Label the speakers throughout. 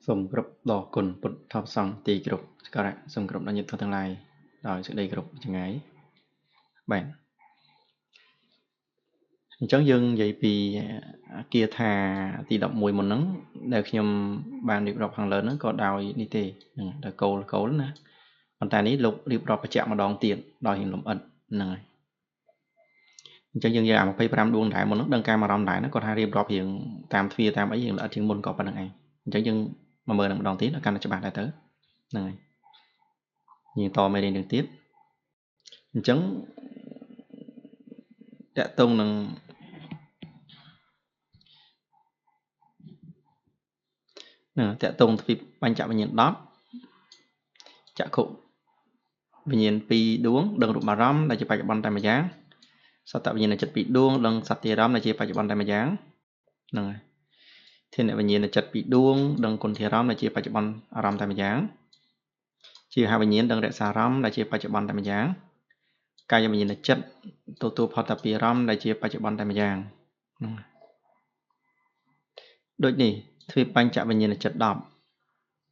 Speaker 1: Sông group đỏ cồn bật thập song tì group các bạn sông group đã nhận thông tương lai đòi sự đầy group chẳng ấy bạn chẳng dưng vậy vì kia thà thì đọc mùi một nắng để khi nhầm bàn điệp đọc hàng lớn nó có đào đi tề là câu nè còn tài ní lục điệp đọc chạm mà đòn tiền đòi hiện lục ẩn này chẳng dưng giờ một phây pram đuông đại một nước đăng ca mà đòn đại nó còn hai điệp đọc hiện tam phía tam ấy hiện là chuyên môn có phần này chẳng dưng mà mời đòn tiền là căn cho bạn lại tới này nhìn to mày lên đường tiếp chẳng đã tung nâng đã tung thì ban chạm nhìn đót chạ khụ vì nhìn pi đuống đừng rụt mà rắm là chỉ phải ban tay mà dáng sao tạo nhìn là chật bị đuông đừng sạch thì rắm là chỉ phải ban tay mà dáng này thế này vì nhìn là chật bị đuông đừng còn thì rắm là chỉ phải ban rắm tay mà dáng chỉ hai vì nhìn đừng để xả rắm là chỉ phải ban tay mà dáng cái vì nhìn là chật tu phật tập bị rắm là chỉ phải ban tay mà dáng đôi này thì ban chạm vì nhìn là chật đọc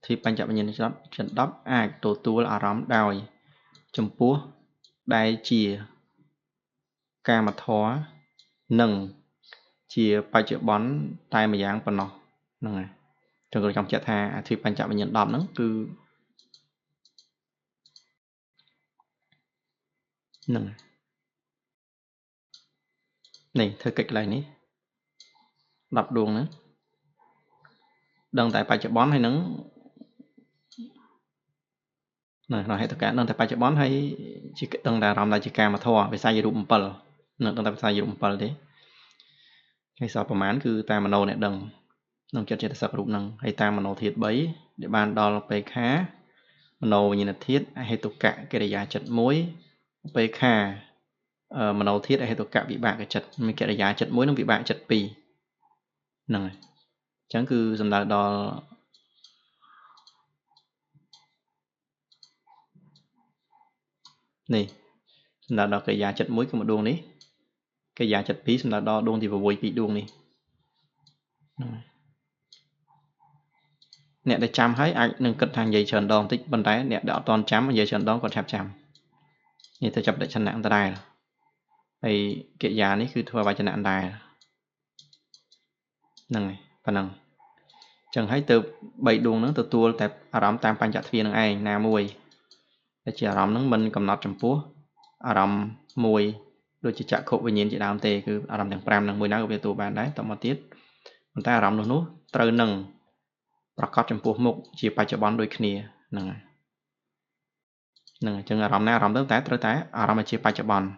Speaker 1: thì ban chạm nhìn chật đọc ai tu là rắm đòi chấm púa đai chìa ca mà thó nâng chia bài chữ bón tay mà dáng phần nó này trường trong chợ thà thì ban chạm nhận đòn nó cứ nâng này thời kịch này ní đọc đuông nữa đăng tại bài chữ bón hay nắng này nói hết tất cả đăng tại bài chữ bón hay chỉ đăng tại làm lại chỉ ca mà thò về sai gì đụng bờ nâng đăng tại sai gì đụng bờ đấy hay saoประมาณ cứ ta mà nô này đăng nâng chất chất sập đụng nâng hay ta mà nô thiệt bấy để ban đoไปkhá mà nô như là thiết hay tục cả cái giá chất muốiไปkhá mà nô thiết hay tục cả bị bạc cái chất mình cái giá chất muối nó bị bạc chất pì này chẳng cứ dần đo đo này là đo cái giá chất muối của một đuông đấy cái giá chất pí là đo đuông thì vào vùi bị đuông này nè để chăm thấy ai nâng cất hàng dây tròn đòn tích bên trái nè đỏ toàn chấm dây tròn đòn còn chạp chăm như tôi chập để chân nặng ta đài thì cái giá này cứ thua vào chân nặng đài nâng này và nâng chẳng thấy từ bảy đuông nó từ tua tại aram tam pan chặt phiên nâng ai na mùi để chỉ aram nó mình cầm nọt chấm púa aram mùi đôi chỉ chặt khổ với nhìn chỉ đam tê cứ aram thằng pram nâng mùi ná của về tù bàn đấy tao mà tiết người ta aram nó nút trời nângประกอบจำพวกมุกจีปัจจุบันโดยគ្នានឹងហ្នឹងចឹងអារម្មណ៍ណាអារម្មណ៍ទៅតែត្រូវតែអារម្មណ៍ជាបច្ចុប្បន្ន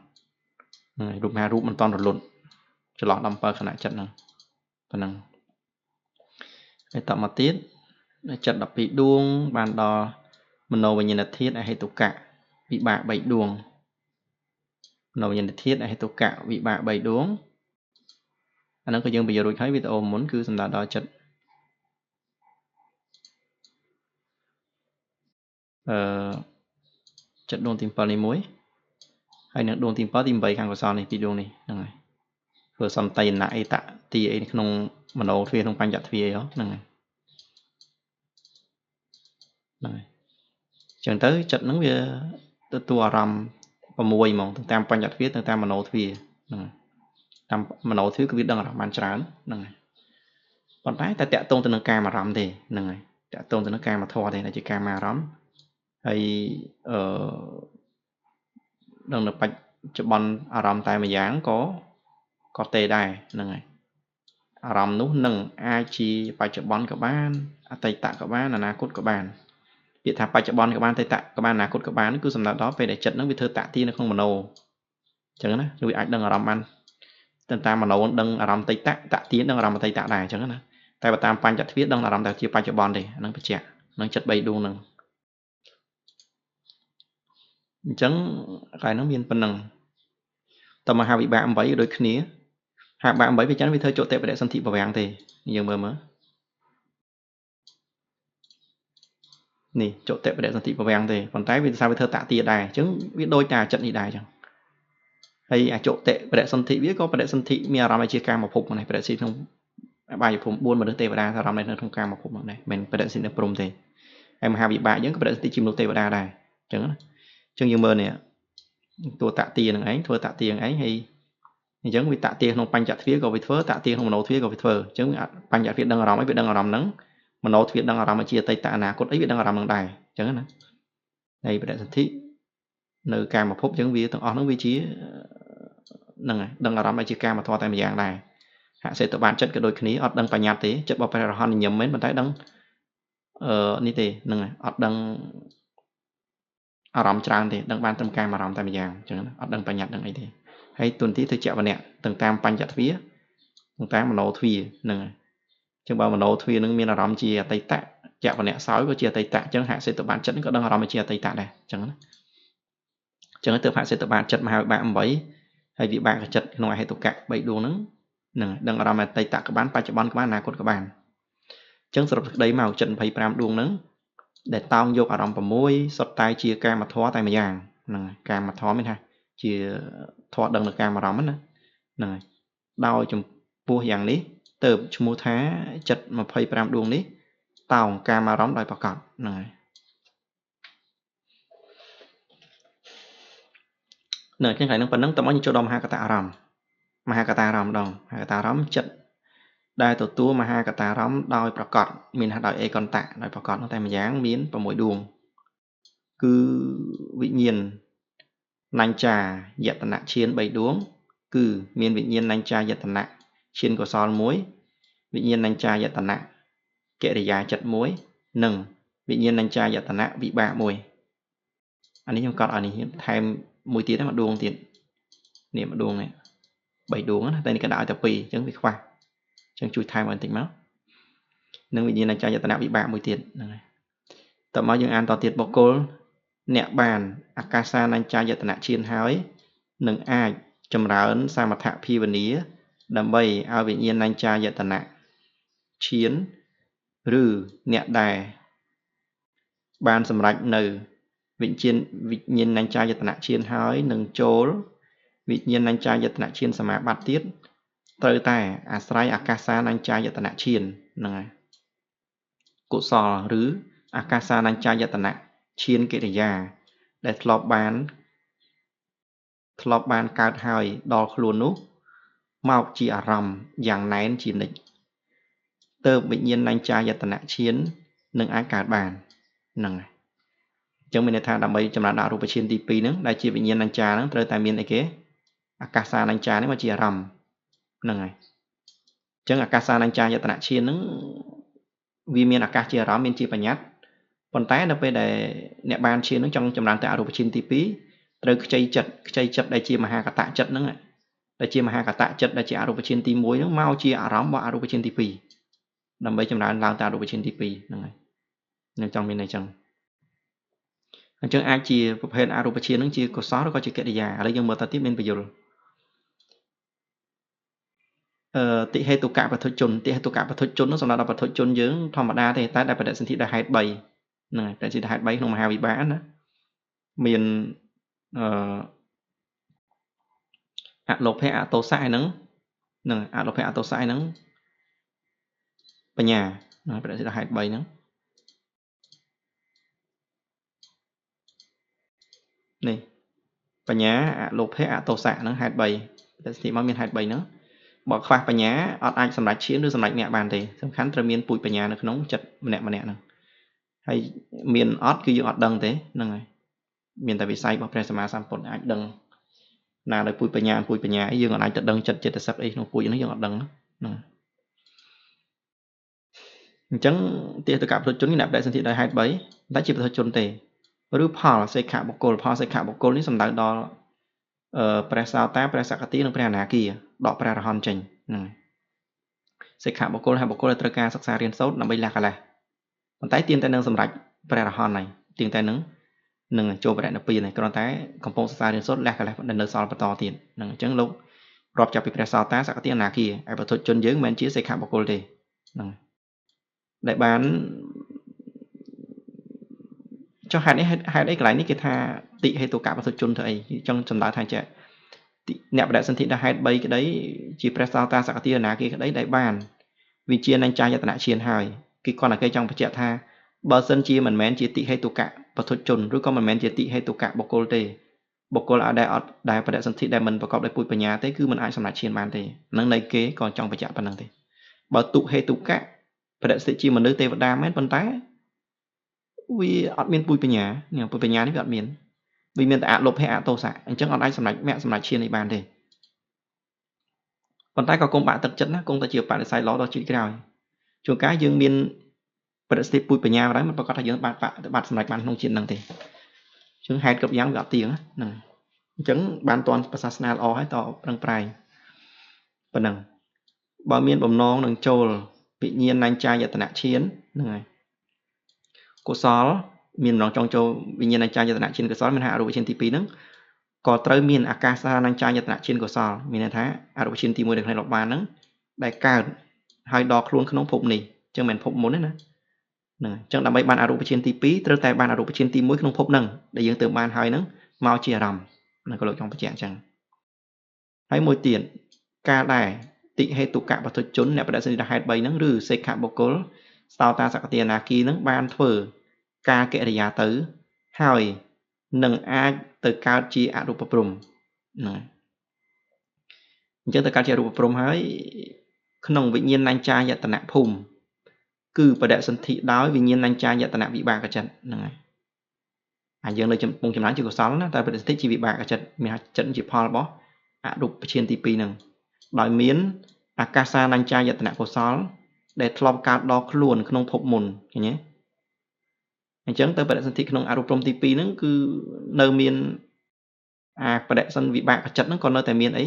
Speaker 1: ហ្នឹងរូបណារូបមិនតន់រលត់ចន្លោះដល់7ខណៈចិត្តហ្នឹងប៉ុណ្ណឹងហើយតមកទៀតចិត្ត12ដួងបានដល់មโนវិញ្ញាណធាតុអហេតុកៈវិបាក3ដួងមโนវិញ្ញាណធាតុអហេតុកៈវិបាក3ដួងអាហ្នឹងក៏យើងបញ្យល់រួចហើយវីដេអូមុនគឺសំដៅដល់ចិត្តចិត្តដួងទី7នេះមួយហើយនឹងដួងទី7ទី8ខាងកុសលនេះពីរដួងនេះហ្នឹងហើយធ្វើសន្តិណអេតទីអីក្នុងមโนទ្វាក្នុងបញ្ញទ្វាហ្នឹងហើយហ្នឹងហើយចឹងទៅចិត្តហ្នឹងវាទទួលអារម្មណ៍6ហ្មងតាមបញ្ញទ្វាទៅតាមមโนទ្វាហ្នឹងតាមមโนទ្វាគឺវាដឹងអារម្មណ៍បានច្រើនហ្នឹងហើយប៉ុន្តែតែតាក់ទងទៅនឹងកាមអារម្មណ៍ទេហ្នឹងហើយតាក់ទងទៅនឹងកាមធម៌ទេដែលជាកាមអារម្មណ៍ហើយនឹងនៅបច្ចុប្បន្នអារម្មណ៍តែម្យ៉ាងក៏ទេដែរហ្នឹងហើយអារម្មណ៍នោះនឹងអាចជាបច្ចុប្បន្នក៏បានអតីតក៏បានអនាគតក៏បានពាក្យថាបច្ចុប្បន្នក៏បានអតីតក៏បានអនាគតក៏បានគឺសំដៅដល់ពេលដែលចិត្តនឹងវាធ្វើតាក់ទាញនៅក្នុងមโนអញ្ចឹងណាវាអាចដឹងអារម្មណ៍បានតាមមโนដឹងអារម្មណ៍អតីតតាក់ទាញដឹងអារម្មណ៍អតីតដែរអញ្ចឹងណាតែបើតាមបញ្ញទ្វាដឹងអារម្មណ៍តែជាបច្ចុប្បន្នទេហ្នឹងបញ្ជាក់នឹងចិត្ត3ដួងហ្នឹងអញ្ចឹងកន្លែងហ្នឹងមានប៉ុណ្ណឹងតមហាវិបាក8ដូចគ្នាហាបាក8វាចឹងវាធ្វើចុតិបដិសន្ធិបវាំងទេយើងមើលនេះចុតិបដិសន្ធិបវាំងទេប៉ុន្តែវាថាវាធ្វើតាក់ទាដែរអញ្ចឹងវាដូចតែចិត្តនេះដែរអញ្ចឹងហើយអាចុតិបដិសន្ធិវាក៏បដិសន្ធិមានអារម្មណ៍ជាកាមភពហ្នឹងបដិសន្ធិក្នុង បាយភូមិ4មនុស្សទេវតាអារម្មណ៍នៅក្នុងកាមភពហ្នឹងដែរមិនបដិសិទ្ធិព្រមទេហើយមហាវិបាកយើងក៏បដិសិទ្ធិជាមនុស្សទេវតាដែរអញ្ចឹងណាអញ្ចឹងយើងមើលនេះតួតទានឹងឯងធ្វើតទានឹងឯងហើយអញ្ចឹងវាតទាក្នុងបញ្ចទ្វាក៏វាធ្វើតទាក្នុងមโนទ្វាក៏វាធ្វើអញ្ចឹងបញ្ចទ្វាដឹងអារម្មណ៍អីវាដឹងអារម្មណ៍ហ្នឹងមโนទ្វាដឹងអារម្មណ៍ជាអតីតអនាគតអីវាដឹងអារម្មណ៍ហ្នឹងដែរអញ្ចឹងណាហើយបដិសិទ្ធិនៅកាមភពអញ្ចឹងវាទាំងអស់ហ្នឹងវាជាហ្នឹងហើយដឹងអារម្មណ៍ឲ្យជាកាមធម៌តែម្យ៉ាងដែរហសេតុបានចិត្តក៏ដូចគ្នាអត់ដឹងបញ្ញត្តិទេចិត្តរបស់ព្រះរហន្តញញឹមមែនប៉ុន្តែដឹងនេះទេហ្នឹងហើយអត់ដឹងអារម្មណ៍ច្រើនទេដឹងបានត្រឹមកាមអារម្មណ៍តែម្យ៉ាងអញ្ចឹងអត់ដឹងបញ្ញត្តិដឹងអីទេហើយទុនទីទៅជាវនៈទាំងតាមបញ្ចទ្វាទាំងតាមមโนទ្វាហ្នឹងហើយអញ្ចឹងបើមโนទ្វានឹងមានអារម្មណ៍ជាអតីតជាវនៈសោយក៏ជាអតីតអញ្ចឹងហសេតុបានចិត្តក៏ដឹងអារម្មណ៍ជាអតីតដែរអញ្ចឹងណាអញ្ចឹងទៅហសេតុបានចិត្តមហាវិបាក8ហើយវិបាកចិត្តក្នុងអហេតុកៈ3ដួងហ្នឹងនឹងដឹងអារម្មណ៍អតីតក៏បានបច្ចុប្បន្នក៏បានអនាគតក៏បានអញ្ចឹងសរុបសេចក្តីមកចិត្ត25ដួងហ្នឹងដែលតោងយកអារម្មណ៍6សុទ្ធតែជាកាមធម៌តែម្យ៉ាងហ្នឹងកាមធម៌មានថាជាធម៌ដឹងនៅកាមអារម្មណ៍ណាហ្នឹងហើយដោយចំពោះយ៉ាងនេះទៅឈ្មោះថាចិត្ត25ដួងនេះតោងកាមអារម្មណ៍ដោយប្រកបហ្នឹងហើយនៅខាងក្រៅហ្នឹងប៉ុណ្ណឹងតើមកចូលដល់មហាកតាអារម្មណ៍មហាកតាអារម្មណ៍ដងមហាកតាអារម្មណ៍ចិត្តដែលទទួលមហាកតាអារម្មណ៍ដោយប្រកបមានថាដោយអេកន្តៈដោយប្រកបនោះតែម្យ៉ាងមាន6ដួងគឺវិញ្ញាណនញ្ចាយតនៈឈាន3ដួងគឺមានវិញ្ញាណនញ្ចាយតនៈឈានកុសល1វិញ្ញាណនញ្ចាយតនៈកិរិយាចិត្ត1និងវិញ្ញាណនញ្ចាយតនៈវិបាក1អានេះខ្ញុំកត់ឲ្យនេះថែមមួយទៀតមួយដួងទៀតនេះមួយដួងនេះ3ដួងណាតែនេះក៏ដាក់ឲ្យតែ2អញ្ចឹងវាខ្វះអញ្ចឹងជួយថែមឲ្យបន្តិចមកនឹងវិញ្ញាណនញ្ចាយតនៈវិបាកមួយទៀតហ្នឹងហើយតើមកយើងអានតទៀតបុគ្គលអ្នកបានអាកាសានញ្ចាយតនៈឈានហើយនឹងអាចចម្រើនសមថភាវនាដើម្បីឲ្យវិញ្ញាណនញ្ចាយតនៈឈានឬអ្នកដែលបានសម្រេចនៅវិញ្ញាណនញ្ចាយតនៈឈានហើយនឹងចូលវិញ្ញាណនញ្ចាយតនៈឈានសមាបត្តិទៀតត្រូវតែអាស្រ័យអាកាសានញ្ចាយតនៈឈានហ្នឹងហើយកុសលឬអាកាសានញ្ចាយតនៈឈានកិរិយាដែលធ្លាប់បានកើតហើយដល់ខ្លួននោះមកជាអារម្មណ៍យ៉ាងណែនជានិច្ចទៅវិញ្ញាណនញ្ចាយតនៈឈាននឹងអាចកើតបានហ្នឹងហើយអញ្ចឹងមានន័យថាដើម្បីចម្រើនដល់រូបឈានទី2ហ្នឹងដែលជាវិញ្ញាណនញ្ចាហ្នឹងត្រូវតែមានអីគេអាកាសានញ្ចានេះមកជាអារម្មណ៍ហ្នឹងហើយអញ្ចឹងអាកាសានញ្ចាយតនៈឈានហ្នឹងវាមានអាកាសជាអារម្មណ៍មានជាបញ្ញត្តិប៉ុន្តែនៅពេលដែលអ្នកបានឈានហ្នឹងចង់ចម្រើនទៅអរូបឈានទី2ត្រូវខ្ចីចិត្តដែលជាមហាកតៈចិត្តហ្នឹងដែលជាមហាកតៈចិត្តដែលជាអរូបឈានទី1ហ្នឹងមកជាអារម្មណ៍របស់អរូបឈានទី2ដើម្បីចម្រើនឡើងទៅអរូបឈានទី2ហ្នឹងហើយខ្ញុំចង់មានន័យចឹងអញ្ចឹងអាចជាប្រភេទអរូបឈានហ្នឹងជាកុសលឬក៏ជាកិរិយាឥឡូវយើងមើលតទៀតមានបញ្យលតិហេតុកៈបទុជនតិហេតុកៈបទុជននោះសម្រាប់ដល់បទុជនយើងធម្មតាទេតែដែលបដិសន្ធិដោយហេតុ3ហ្នឹងហើយតែជាហេតុ3ក្នុងមហាវិបាកណាមានអលោភៈអតោសៈហ្នឹងអលោភៈអតោសៈហ្នឹងបញ្ញាបដិសន្ធិដោយហេតុ3ហ្នឹងនេះបញ្ញាអលោភៈអតោសៈហ្នឹងហេតុ3បដិសន្ធិមកមានហេតុ3ហ្នឹងបើខ្វះបញ្ញាអត់អាចសម្រេចឈានឬសម្រេចមគ្គបានទេសំខាន់ត្រូវមានពូជបញ្ញានៅក្នុងចិត្តម្នាក់ហ្នឹងហើយមានអត់គឺយើងអត់ដឹងទេហ្នឹងហើយមានតែវិស័យរបស់ព្រះសម្មាសម្ពុទ្ធអាចដឹងណាដោយពូជបញ្ញាអីយើងអាចទៅដឹងចិត្តចិត្តសិទ្ធអីក្នុងពូជហ្នឹងយើងអត់ដឹងហ្នឹងអញ្ចឹងទាតុកៈពុទ្ធជននេះអ្នកបដិសន្ធិដោយហេតុ3តែជាពុទ្ធជនទេឬផលសេខបុគ្គលផលសេខបុគ្គលនេះសំដៅដល់ព្រះសោតាព្រះសក្កទីនិងព្រះអនាគាដកព្រះរហន្តចេញហ្នឹងសិក្ខាបុគ្គលហើយបុគ្គលដែលត្រូវការសិក្សារៀនសូត្រដើម្បីលះកិលេសប៉ុន្តែទៀងតែនឹងសម្រេចព្រះរហន្តហើយទៀងតែនឹងចូលបរិនិព្វានហើយគ្រាន់តែកំពុងសិក្សារៀនសូត្រលះកិលេសនៅសល់បន្តទៀតហ្នឹងអញ្ចឹងលោករាប់ចាប់ពីព្រះសោតាសក្កទីអនាគាហើយបុត្រជនយើងមិនមែនជាសិក្ខាបុគ្គលទេហ្នឹងដែលបានចុះហេតុអីកន្លែងនេះគេថាតិហេតុកៈបុត្រជនធ្វើអីចង់ចម្លើយថាចេះអ្នកបដិសន្ធិដល់ហេតុ3ក្តីជាព្រះសោតាសក្កទីអនាគាក្តីដែលបាន វិជានឹងចាយតនៈឈានហើយគេគាត់តែគេចង់បញ្ជាក់ថាបើសិនជាមិនមែនជាតិហេតុកៈបទុជនឬក៏មិនមែនជាតិហេតុកៈបុគ្គលទេបុគ្គលអាចដែលបដិសន្ធិដែលមិនប្រកបដោយពុទ្ធបញ្ញាទេគឺមិនអាចសម្រេចឈានបានទេនឹងនៃគេក៏ចង់បញ្ជាក់ប៉ុណ្្នឹងទេបើទុហេតុកៈបដិសន្ធិជាមនុស្សទេវតាមែនប៉ុន្តែវាអត់មានពុទ្ធបញ្ញាពុទ្ធបញ្ញានេះវាអត់មានវាមានតែអលោភៈអទោសៈអញ្ចឹងអត់អាចសម្រេចមគ្គសម្រេចឈាននេះបានទេប៉ុន្តែក៏គុំបាក់ទឹកចិត្តណាគង់តែជាបដិសេធល្អដល់ជីវិតក្រោយជួនកាលយើងមានបដិសេធពុទ្ធបញ្ញាដែរមិនប្រកាសថាយើងបានសម្រេចបានក្នុងជាតិហ្នឹងទេអញ្ចឹងហេតុគ្រប់យ៉ាងវាអត់ទៀងហ្នឹងអញ្ចឹងបានតន់សាសនាល្អហើយតប្រឹងប្រែងប៉ុណ្ណឹងបើមានបំណងនឹងចូលវិញ្ញាណញ្ចាយតនៈឈានហ្នឹងហើយកុសលមានបំណងចង់ចូលវិញ្ញាណញ្ចាយតនៈឈានកុសលមានថាអរូបឈានទី2ហ្នឹងក៏ត្រូវមានអាកាសានញ្ចាយតនៈឈានកុសលមានន័យថាអរូបឈានទី1ដែលក្នុងលោកបានហ្នឹងដែលកើតហើយដល់ខ្លួនក្នុងភពនេះអញ្ចឹងមិនភពមុនទេណាហ្នឹងអញ្ចឹងដើម្បីបានអរូបឈានទី2ត្រូវតែបានអរូបឈានទី1ក្នុងភពហ្នឹងដែលយើងទើបបានហើយហ្នឹងមកជាអារម្មណ៍ហ្នឹងក៏លោកចង់បញ្ជាក់អញ្ចឹងហើយមួយទៀតការដែលតិហេតុកៈបទុជនអ្នកបដិសេធហេតុ3ហ្នឹងឬសេខៈបុគ្គលស្តោតាសកតិអនាគីហ្នឹងបានធ្វើការកិរិយាទៅហើយនឹងអាចទៅកើតជាអរូបព្រំហ្នឹងអញ្ចឹងទៅកើតជាអរូបព្រំហើយក្នុងវិញ្ញាណញ្ចាយតនៈភូមិគឺបដិសន្ធិដោយវិញ្ញាណញ្ចាយតនៈវិបាកចិត្តហ្នឹងហើយយើងនៅចំពោះចំណានជាកុសលណាតែបដិសន្ធិជាវិបាកចិត្តមានចិត្តជាផលរបស់អរូបឈានទី2ហ្នឹងដោយមានអាកាសានញ្ចាយតនៈកុសលដែលធ្លាប់កើតដល់ខ្លួនក្នុងភពមុនឃើញទេអញ្ចឹងទៅបដិសន្ធិក្នុងអរូបព្រំទី2ហ្នឹងគឺនៅមានអាបដិសន្ធិវិបាកចិត្តហ្នឹងក៏នៅតែមានអី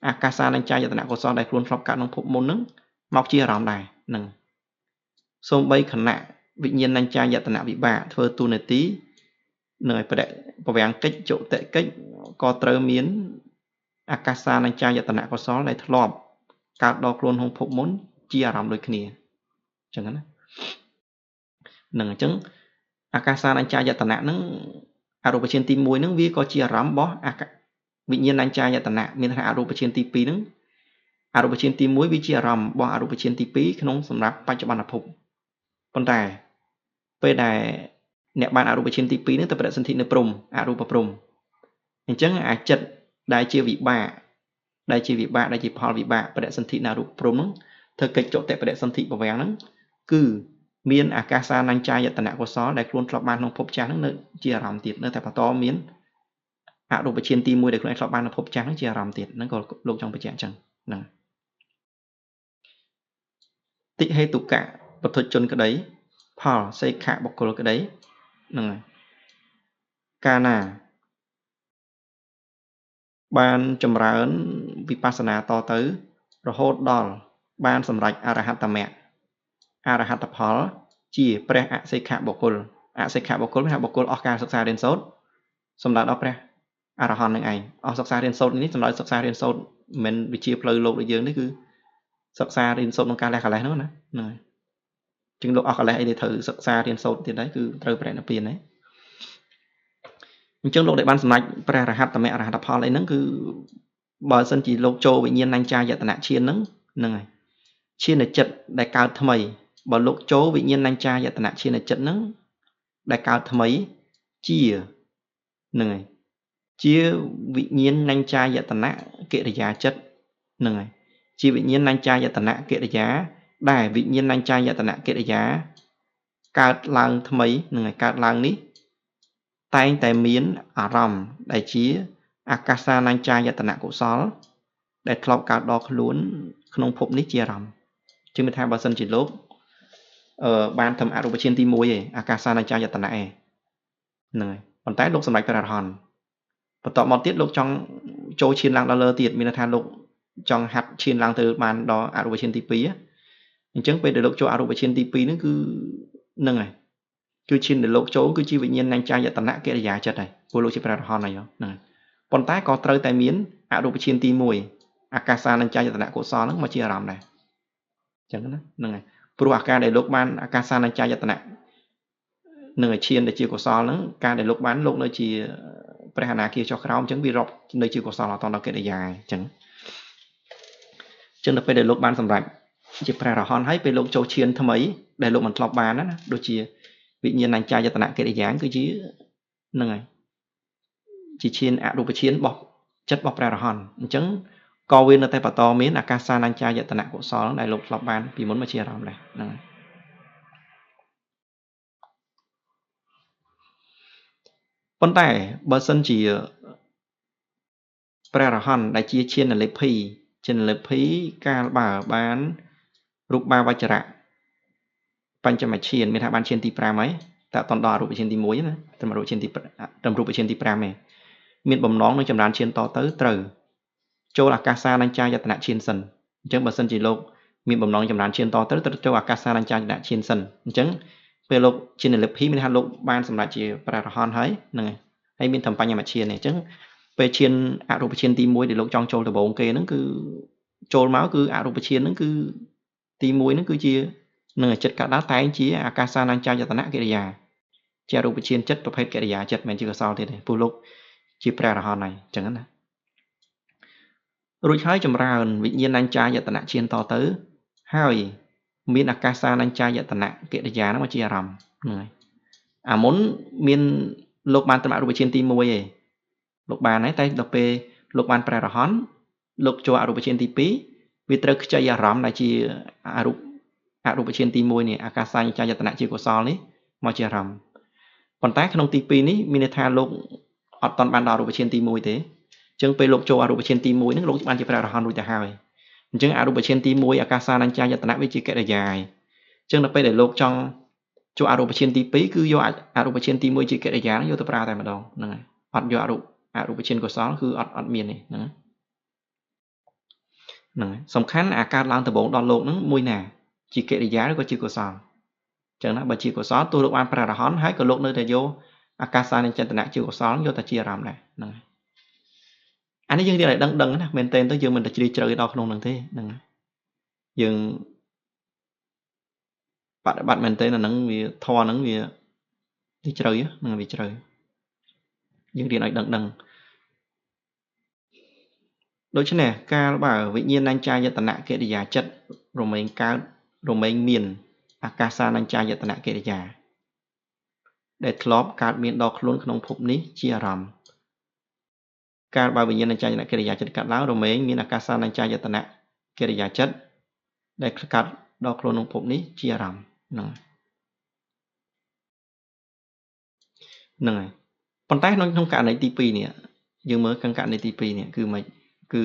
Speaker 1: អាកាសានញ្ចាយតនៈកុសលដែលខ្លួនធ្លាប់កើតក្នុងភពមុនហ្នឹងមកជាអារម្មណ៍ដែរហ្នឹងសូម្បីខណៈវិញ្ញាណញ្ចាយតនៈវិបាកធ្វើទូនាទីនៅឯបវាំងកិច្ចចុតិកិច្ចក៏ត្រូវមានអាកាសានញ្ចាយតនៈកុសលដែលធ្លាប់កើតដល់ខ្លួនក្នុងភពមុនជាអារម្មណ៍ដូចគ្នាអញ្ចឹងណាហ្នឹងអញ្ចឹងអាកាសានញ្ចាយតនៈហ្នឹងអរូបឈានទី1ហ្នឹងវាក៏ជាអារម្មណ៍របស់វិញ្ញាណញ្ចាយតនៈមានថាអរូបឈានទី2ហ្នឹងអរូបឈានទី1វាជាអារម្មណ៍របស់អរូបឈានទី2ក្នុងសម្រាប់បច្ចុប្បន្នភពប៉ុន្តែពេលដែលអ្នកបានអរូបឈានទី2ហ្នឹងទៅបដិសន្ធិនៅព្រំអរូបព្រំអញ្ចឹងអាចិត្តដែលជាវិបាកដែលជាផលវិបាកបដិសន្ធិនៅរូបព្រំហ្នឹងធ្វើកិច្ចចុតិបដិសន្ធិបវាំងហ្នឹងគឺមានអាកាសានញ្ចាយតនៈកុសលដែលខ្លួនធ្លាប់បានក្នុងភពចាស់ហ្នឹងនៅជាអារម្មណ៍ទៀតនៅតែបន្តមានអរូបឈានទី1ដែលខ្លួនឯងធ្លាប់បានក្នុងភពចាស់ហ្នឹងជាអារម្មណ៍ទៀតហ្នឹងក៏លោកចង់បញ្ជាក់អញ្ចឹងហ្នឹងតិហេតុកៈបទុជនក្តីផលសេខៈបុគ្គលក្តីហ្នឹងហើយកាលណាបានចម្រើនវិបស្សនាតទៅរហូតដល់បានសម្រេចអរហត្តមគ្គអរហត្តផលជាព្រះអសេខៈបុគ្គលអសេខៈបុគ្គលមានថាបុគ្គលអស់ការសិក្សារៀនសូត្រសម្ដៅដល់ព្រះអរហន្តនឹងឯងអស់សិក្សារៀនសូត្រនេះសម្ដៅសិក្សារៀនសូត្រមិនវិជាផ្លូវលោកដូចយើងនេះគឺសិក្សារៀនសូត្រក្នុងការលះកលេសហ្នឹងណាហ្នឹងហើយជាងលោកអស់កលេសអីដែលត្រូវសិក្សារៀនសូត្រទៀតដែរគឺត្រូវព្រះនិព្វានដែរអញ្ចឹងលោកដែលបានសម្រេចព្រះរហត្តមគ្គអរហត្តផលអីហ្នឹងគឺបើសិនជាលោកចូលវិញ្ញាណញ្ចាយតនៈឈានហ្នឹងហើយឈានចិត្តដែលកើតថ្មីបើលោកចូលវិញ្ញាណញ្ចាយតនៈឈានចិត្តហ្នឹងដែលកើតថ្មីជាហ្នឹងហើយជាវិញ្ញាណញ្ចាយតនៈកិរិយាចិត្តហ្នឹងហើយជាវិញ្ញាណញ្ចាយតនៈកិរិយាដែលវិញ្ញាណញ្ចាយតនៈកិរិយាកើតឡើងថ្មីហ្នឹងហើយកើតឡើងនេះតែងតែមានអារម្មណ៍ដែលជាអាកាសានញ្ចាយតនៈកុសលដែលធ្លាប់កើតដល់ខ្លួនក្នុងភពនេះជាអារម្មណ៍ជាមានថាបើសិនជាលោកបានធ្វើអរូបឈានទី1ឯងអាកាសានញ្ចាយតនៈឯងហ្នឹងហើយប៉ុន្តែលោកសម្រេចព្រះអរហន្តបន្តមកទៀតលោកចង់ចូលឈានឡើងដល់លើទៀតមានន័យថាលោកចង់ហាត់ឈានឡើងទៅបានដល់អរូបឈានទី2អញ្ចឹងពេលដែលលោកចូលអរូបឈានទី2ហ្នឹងគឺហ្នឹងហើយគឺឈានដែលលោកចូលគឺជាវិញ្ញាណញ្ចាយតនៈកិរិយាចិត្តហើយព្រោះលោកជាព្រះអរហន្តហើយហ្នឹងហើយប៉ុន្តែក៏ត្រូវតែមានអរូបឈានទី1អាកាសានញ្ចាយតនៈកុសលហ្នឹងមកជាអារម្មណ៍ដែរអញ្ចឹងណាហ្នឹងហើយព្រោះអាការដែលលោកបានអាកាសានញ្ចាយតនៈនឹងឈានដែលជាកុសលហ្នឹងការដែលលោកបានលោកនៅជាព្រះអនាគាចុះក្រោមអញ្ចឹងវារាប់នៅជាកុសលអត់ដល់កិរិយាអញ្ចឹងដល់ពេលដែលលោកបានសម្រេច ជាព្រះរហន្តហើយពេលលោកចូលឈានថ្មីដែលលោកមិនធ្លាប់បានណាដូចជាវិញ្ញាណัญចាយតនកិរិយាគឺជាហ្នឹងហើយជាឈានអរូបឈានរបស់ចិត្តរបស់ព្រះរហន្តអញ្ចឹងក៏វានៅតែបន្តមានអាកាសានញ្ចាយតនកុសលដែលលោកធ្លាប់បានពីមុនមកជាអារម្មណ៍ដែរហ្នឹងហើយប៉ុន្តែបើសិនជាព្រះរហន្តដែលជាឈានលេភីកាលបើបានរូបបាវចរៈបញ្ចមឈានមានថាបានឈានទី5ហើយតែអត់ដល់អរូបឈានទី1ណាត្រឹមរូបឈានទី5ទេមានបំណងនឹងចម្រើនឈានតទៅត្រូវចូលអាកាសានញ្ចាយតនឈានសិនអញ្ចឹងបើសិនជាលោកមានបំណងចម្រើនឈានតទៅត្រូវចូលអាកាសានញ្ចាយតនឈានសិនអញ្ចឹងពេលលោកឈានលេភីមានថាលោកបានសម្រេចជាព្រះរហន្តហើយហ្នឹងហើយមានធម្មបញ្ញមឈាននេះអញ្ចឹងពេលឈានអរូបឈានទី1ដែលលោកចង់ចូលដំបូងគេហ្នឹងគឺចូលមកគឺអរូបឈានហ្នឹងគឺទី1ហ្នឹងគឺជានឹងចិត្តកាត់ដល់តែងជាអាកាសានញ្ចាយតនកិរិយាជារូបឈានចិត្តប្រភេទកិរិយាចិត្តមិនមែនជាកុសលទៀតទេព្រោះលោកជាព្រះរហន្តហើយអញ្ចឹងណារួចហើយចម្រើនវិញ្ញាណัญចាយតនឈានតទៅហើយមានអាកាសានញ្ចាយតនកិរិយាហ្នឹងមកជាអារម្មណ៍ហ្នឹងហើយអាមុនមានលោកបានត្រឹមអរូបឈានទី1ឯងលោកបានហើយតែដល់ពេលលោកបានព្រះរហន្តលោកចូលអរូបឈានទី2វាត្រូវខ្ចីអារម្មណ៍ដែលជាអរូបឈានទី1នេះអាកាសានញ្ចាយតនជាកុសលនេះមកជាអារម្មណ៍ប៉ុន្តែក្នុងទី2នេះមានន័យថាលោកអត់ទាន់បានដល់អរូបឈានទី1ទេអញ្ចឹងពេលលោកចូលអរូបឈានទី1ហ្នឹងលោកបានជាព្រះរហន្តរួចទៅហើយអញ្ចឹងអរូបឈានទី1អាកាសានញ្ចាយតនវាជាកិរិយាហើយអញ្ចឹងដល់ពេលដែលលោកចង់ចូលអរូបឈានទី2គឺយកអរូបឈានទី1ជាកិរិយាយកទៅប្រើតែម្ដងហ្នឹងហើយអត់យកអរូបឈានកុសលគឺអត់មានទេហ្នឹងហើយសំខាន់អាការឡើងដំបូងដល់លោកហ្នឹងមួយណាជាកិរិយាឬក៏ជាកុសលចឹងណាបើជាកុសលទោះលោកបានព្រះរហន្តហើយក៏លោកនៅតែយកអាកាសានញ្ចតនៈជាកុសលយកតែជាអារម្មណ៍ដែរហ្នឹងហើយអានេះយើងរៀនឲ្យដឹងណាមែនតើទៅយើងមិនតែជ្រាបជ្រៅដល់ក្នុងហ្នឹងទេហ្នឹងយើងបដិបត្តិមែនតើអាហ្នឹងវាធម៌ហ្នឹងវាជ្រៅហ្នឹងវាជ្រៅយើងរៀនឲ្យដឹងដូច្នេះកាលបើវិញ្ញាណัญចាយតនកិរិយាចិត្តរមែងកើតរមែងមានអាកាសានញ្ចាយតនកិរិយាដែលធ្លាប់កើតមានដល់ខ្លួនក្នុងភពនេះជាអារម្មណ៍កាលបើវិញ្ញាណัญចាយតនកិរិយាចិត្តកើតឡើងរមែងមានអាកាសានញ្ចាយតនកិរិយាចិត្តដែលកើតដល់ខ្លួនក្នុងភពនេះជាអារម្មណ៍ហ្នឹងហើយប៉ុន្តែក្នុងករណីទី2នេះយើងមើលករណីទី2នេះគឺមិនគឺ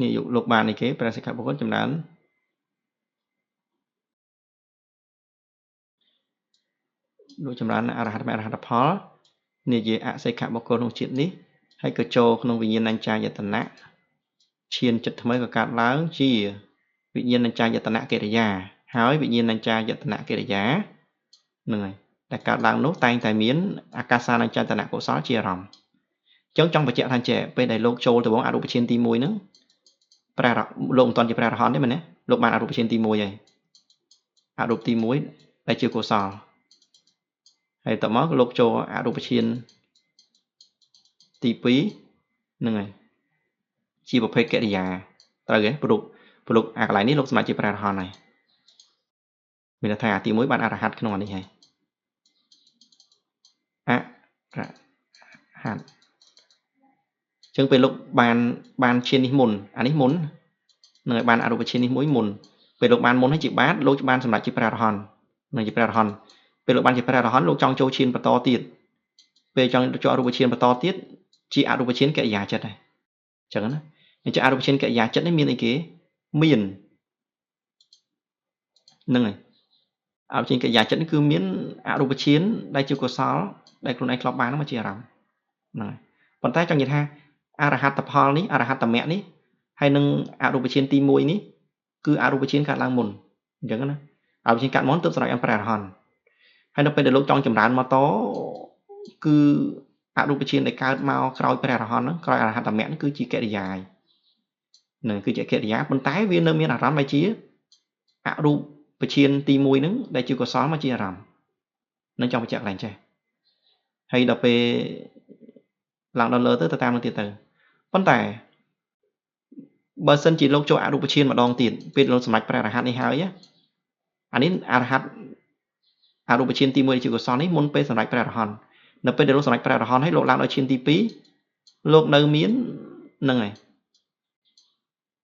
Speaker 1: នេះយកលោកបាននេះគេព្រះសិក្ខាបុគ្គលចម្រើនលោកចម្រើនអរហត្តផលនិយាយអសិក្ខាបុគ្គលក្នុងជាតិនេះហើយក៏ចូលក្នុងវិញ្ញាណัญចាយតនៈឈានចិត្តថ្មីក៏កើតឡើងជាវិញ្ញាណัญចាយតនកិរិយាហើយវិញ្ញាណัญចាយតនកិរិយាហ្នឹងហើយតែកើតឡើងនោះតែងតែមានអាកាសានញ្ចតនៈកុសលជាអារម្មណ៍អញ្ចឹងចង់បញ្ជាក់ថាចេះពេលដែលលោកចូលទៅវងអរូបឈានទី1ហ្នឹងលោកមិនទាន់ជាព្រះរហន្តទេមែនទេលោកបានអរូបឈានទី1ហើយអរូបទី1ដែលជាកុសលហើយតមកលោកចូលអរូបឈានទី2ហ្នឹងហើយជាប្រភេទកិរិយាត្រូវទេព្រោះអាកន្លែងនេះលោកសម្រាប់ជាព្រះរហន្តហើយមានន័យថាទី1បានអរហត្តក្នុងអានេះហើយអរហត្តចឹងពេលលោកបានឈាននេះមុនអានេះមុននឹងឲ្យបានអរូបឈាននេះមួយមុនពេលលោកបានមុនហើយជាបាតលោកបានសម្រាប់ជាព្រះរហន្តនឹងជាព្រះរហន្តពេលលោកបានជាព្រះរហន្តលោកចង់ចូលឈានបន្តទៀតពេលចង់ចូលអរូបឈានបន្តទៀតជាអរូបឈានកិរិយាចិត្តដែរអញ្ចឹងណាអញ្ចឹងអរូបឈានកិរិយាចិត្តនេះមានអីគេមានហ្នឹងហើយអរូបឈានកិរិយាចិត្តនេះគឺមានអរូបឈានដែលជាកុសលដែលខ្លួនឯងធ្លាប់បានមកជាអារម្មណ៍ហ្នឹងហើយប៉ុន្តែចង់និយាយថាអរហត្តផលនេះអរហត្តមគ្គនេះហើយនឹងអរូបឈានទី1នេះគឺអរូបឈានកើតឡើងមុនអញ្ចឹងណាអរូបឈានកើតមុនទើបសម្រាប់អំព្រះអរហន្តហើយនៅពេលដែលលោកចង់ចម្រើនមកតគឺអរូបឈានដែលកើតមកក្រោយព្រះអរហន្តហ្នឹងក្រោយអរហត្តមគ្គហ្នឹងគឺជាកិរិយាហើយនឹងគឺជាកិរិយាប៉ុន្តែវានៅមានអារម្មណ៍ដែលជាអរូបឈានទី1ហ្នឹងដែលជាកុសលមកជាអារម្មណ៍នឹងចង់បញ្ជាក់ឡើងចេះហើយដល់ពេល ឡើងដល់លើទៅតាមនឹងទៀតទៅប៉ុន្តែបើសិនជាលោកចូលអរូបឈានម្ដងទៀតពេលលោកសម្រេចព្រះអរហន្តនេះហើយអានេះអរហន្តអរូបឈានទី1ជាកុសលនេះមុនពេលសម្រេចព្រះអរហន្តនៅពេលដែលលោកសម្រេចព្រះអរហន្តហើយលោកឡើងដល់ឈានទី2លោកនៅមានហ្នឹងហើយ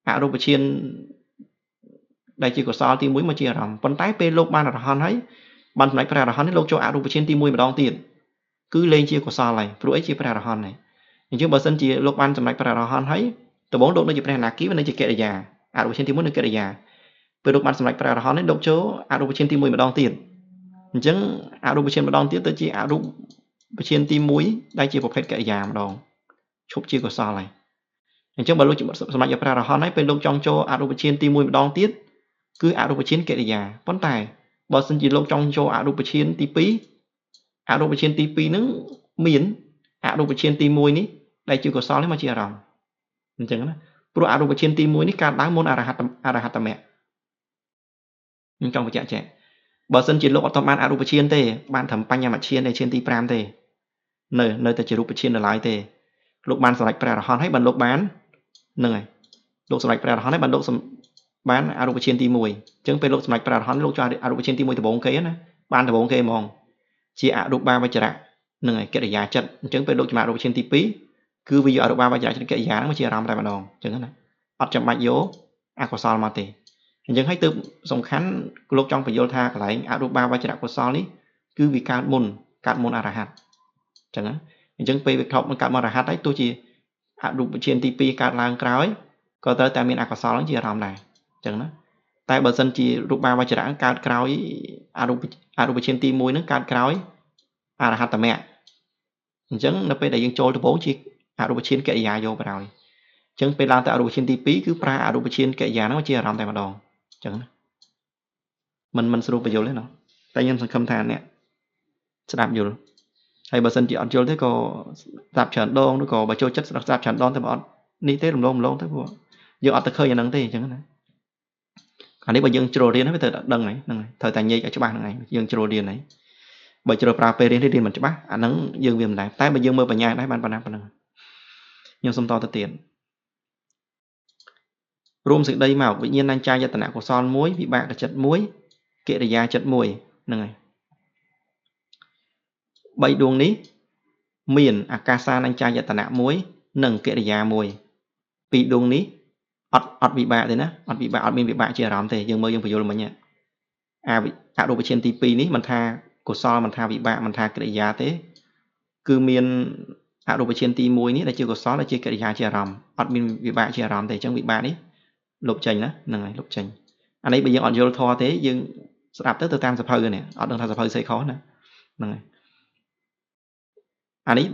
Speaker 1: អរូបឈានដែលជាកុសលទី1មកជាអារម្មណ៍ប៉ុន្តែពេលលោកបានអរហន្តហើយបានសម្រេចព្រះអរហន្តនេះលោកចូលអរូបឈានទី1ម្ដងទៀតគឺលែងជាកុសលហើយព្រោះអីជាព្រះអរហន្តហើយអញ្ចឹងបើសិនជាលោកបានសម្រេចព្រះអរហន្តហើយដំបូងលោកនៅជាព្រះអនាគីវានៅជាកិរិយាអរូបឈានទី1នៅកិរិយាពេលលោកបានសម្រេចព្រះអរហន្តនេះលោកចូលអរូបឈានទី1ម្ដងទៀតអញ្ចឹងអរូបឈានម្ដងទៀតទៅជាអរូបឈានទី1ដែលជាប្រភេទកិរិយាម្ដងឈប់ជាកុសលហើយអញ្ចឹងបើលោកសម្រេចព្រះអរហន្តហើយពេលលោកចង់ចូលអរូបឈានទី1ម្ដងទៀតគឺអរូបឈានកិរិយាប៉ុន្តែបើសិនជាលោកចង់ចូលអរូបឈានទី2អរូបឈានទី2ហ្នឹងមានអរូបឈានទី1នេះដែលជាកុសលនេះមកជាអារម្មណ៍អញ្ចឹងណាព្រោះអរូបឈានទី1នេះកើតឡើងមុនអរហត្តមគ្គខ្ញុំចង់បញ្ជាក់ចេះបើសិនជាលោកអត់ទាន់បានអរូបឈានទេបានត្រឹមបញ្ញមឈាននៃឈានទី5ទេនៅតែជារូបឈាននៅឡើយទេលោកបានសម្រេចព្រះអរហន្តហើយបានលោកបានហ្នឹងហើយលោកសម្រេចព្រះអរហន្តហើយបានលោកបានអរូបឈានទី1អញ្ចឹងពេលលោកសម្រេចព្រះអរហន្តលោកចូលអរូបឈានទី1ដំបូងគេណាបានដំបូងគេហ្មងជាអរូបាវចរៈហ្នឹងហើយកិរិយាចិត្តអញ្ចឹងពេលលោកចំណាក់អរូបឈានទី2គឺវាយកអរូបាវចរៈចិត្តកិរិយាហ្នឹងមកជាអារម្មណ៍តែម្ដងអញ្ចឹងណាអត់ចាំបាច់យកអកុសលមកទេអញ្ចឹងហើយទើបសំខាន់លោកចង់បញ្យល់ថាកន្លែងអរូបាវចរៈកុសលនេះគឺវាកើតមុនអរហត្តអញ្ចឹងណាអញ្ចឹងពេលវាកើតមុនអរហត្តហើយទោះជាអរូបឈានទី2កើតឡើងក្រោយក៏ត្រូវតែមានអកុសលជាអារម្មណ៍ដែរអញ្ចឹងណាតែបើសិនជារូបាវចរៈកើតក្រោយអរូបឈានទី1ហ្នឹងកើតក្រោយអរហត្តមគ្គអញ្ចឹងនៅពេលដែលយើងចូលដំបូងជាអរូបឈានកិរិយាយកបណ្ដោយអញ្ចឹងពេលឡើងទៅអរូបឈានទី2គឺប្រើអរូបឈានកិរិយាហ្នឹងជាអារម្មណ៍តែម្ដងអញ្ចឹងណាមិនស្រួលបញ្យល់ទេណាតែខ្ញុំសង្ឃឹមថាអ្នកស្ដាប់យល់ហើយបើសិនជាអត់យល់ទេក៏ស្ដាប់ច្រើនដងឬក៏បើចូលចិត្តស្ដាប់ច្រើនដងតែបើអត់នេះទេរំលងទៅព្រោះយើងអត់ទៅឃើញអាហ្នឹងទេអញ្ចឹងណាអានេះបើយើងជ្រុលរៀនហើយវាត្រូវតែដឹងហើយហ្នឹងហើយត្រូវតែញែកឲ្យច្បាស់ហ្នឹងហើយយើងជ្រុលរៀនហើយបើជ្រុលប្រើពេលរៀនមិនច្បាស់អាហ្នឹងយើងវាមិនដែរតែបើយើងមើលបញ្ញាដែរបានប៉ុណ្ណាខ្ញុំសុំតទៅទៀតរួមសេចក្តីមកវិញ្ញាណញ្ចាយតនៈកុសល1វិបាកចិត្ត1កិរិយាចិត្ត1ហ្នឹងហើយ3ដួងនេះមានអាកាសានញ្ចាយតនៈ1និងកិរិយា1 2ដួងនេះអត់វិបាកទេណាអត់មានវិបាកជាអារម្មណ៍ទេយើងមើលយើងបញ្យល់មិញអរូបឈានទី2នេះមិនថាកុសលមិនថាវិបាកមិនថាកិរិយាទេគឺមានអរូបឈានទី1នេះដែលជាកុសលដែលជាកិរិយាជាអារម្មណ៍អត់មានវិបាកជាអារម្មណ៍ទេអញ្ចឹងវិបាកនេះលុបចេញណាហ្នឹងហើយលុបចេញអានេះបើយើងអត់យល់ធម៌ទេយើងស្ដាប់ទៅតាមសភៅនេះអត់ដឹងថាសភៅស្អីខុសណាហ្នឹងហើយអានេះ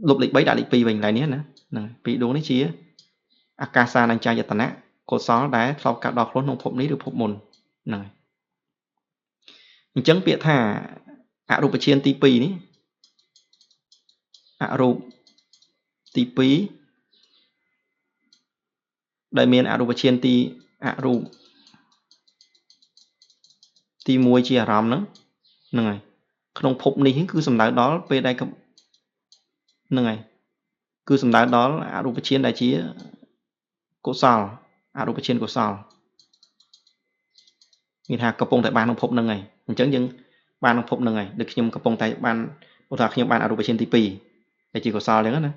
Speaker 1: លុបលេខ3ដាក់លេខ2វិញឡើយនេះណាហ្នឹងពីរដួងនេះជាអាកាសានញ្ចាយតនៈកុសលដែលធ្លាប់កាត់ដល់ខ្លួនក្នុងភពនេះឬភពមុនហ្នឹងហើយអញ្ចឹងពាក្យថាអរូបឈានទី2នេះអរូបទី2ដែលមានអរូបឈានទី1ជាអារម្មណ៍ហ្នឹងហើយក្នុងភពនេះគឺសំដៅដល់ពេលដែលហ្នឹងហើយគឺសំដៅដល់អរូបឈានដែលជាកុសលអរូបឈានកុសលមានថាកំពុងតែបានក្នុងភពហ្នឹងហើយអញ្ចឹងយើងបានក្នុងភពហ្នឹងហើយដូចខ្ញុំកំពុងតែបានឧទាហរណ៍ខ្ញុំបានអរូបឈានទី2ដែលជាកុសលអញ្ចឹងណា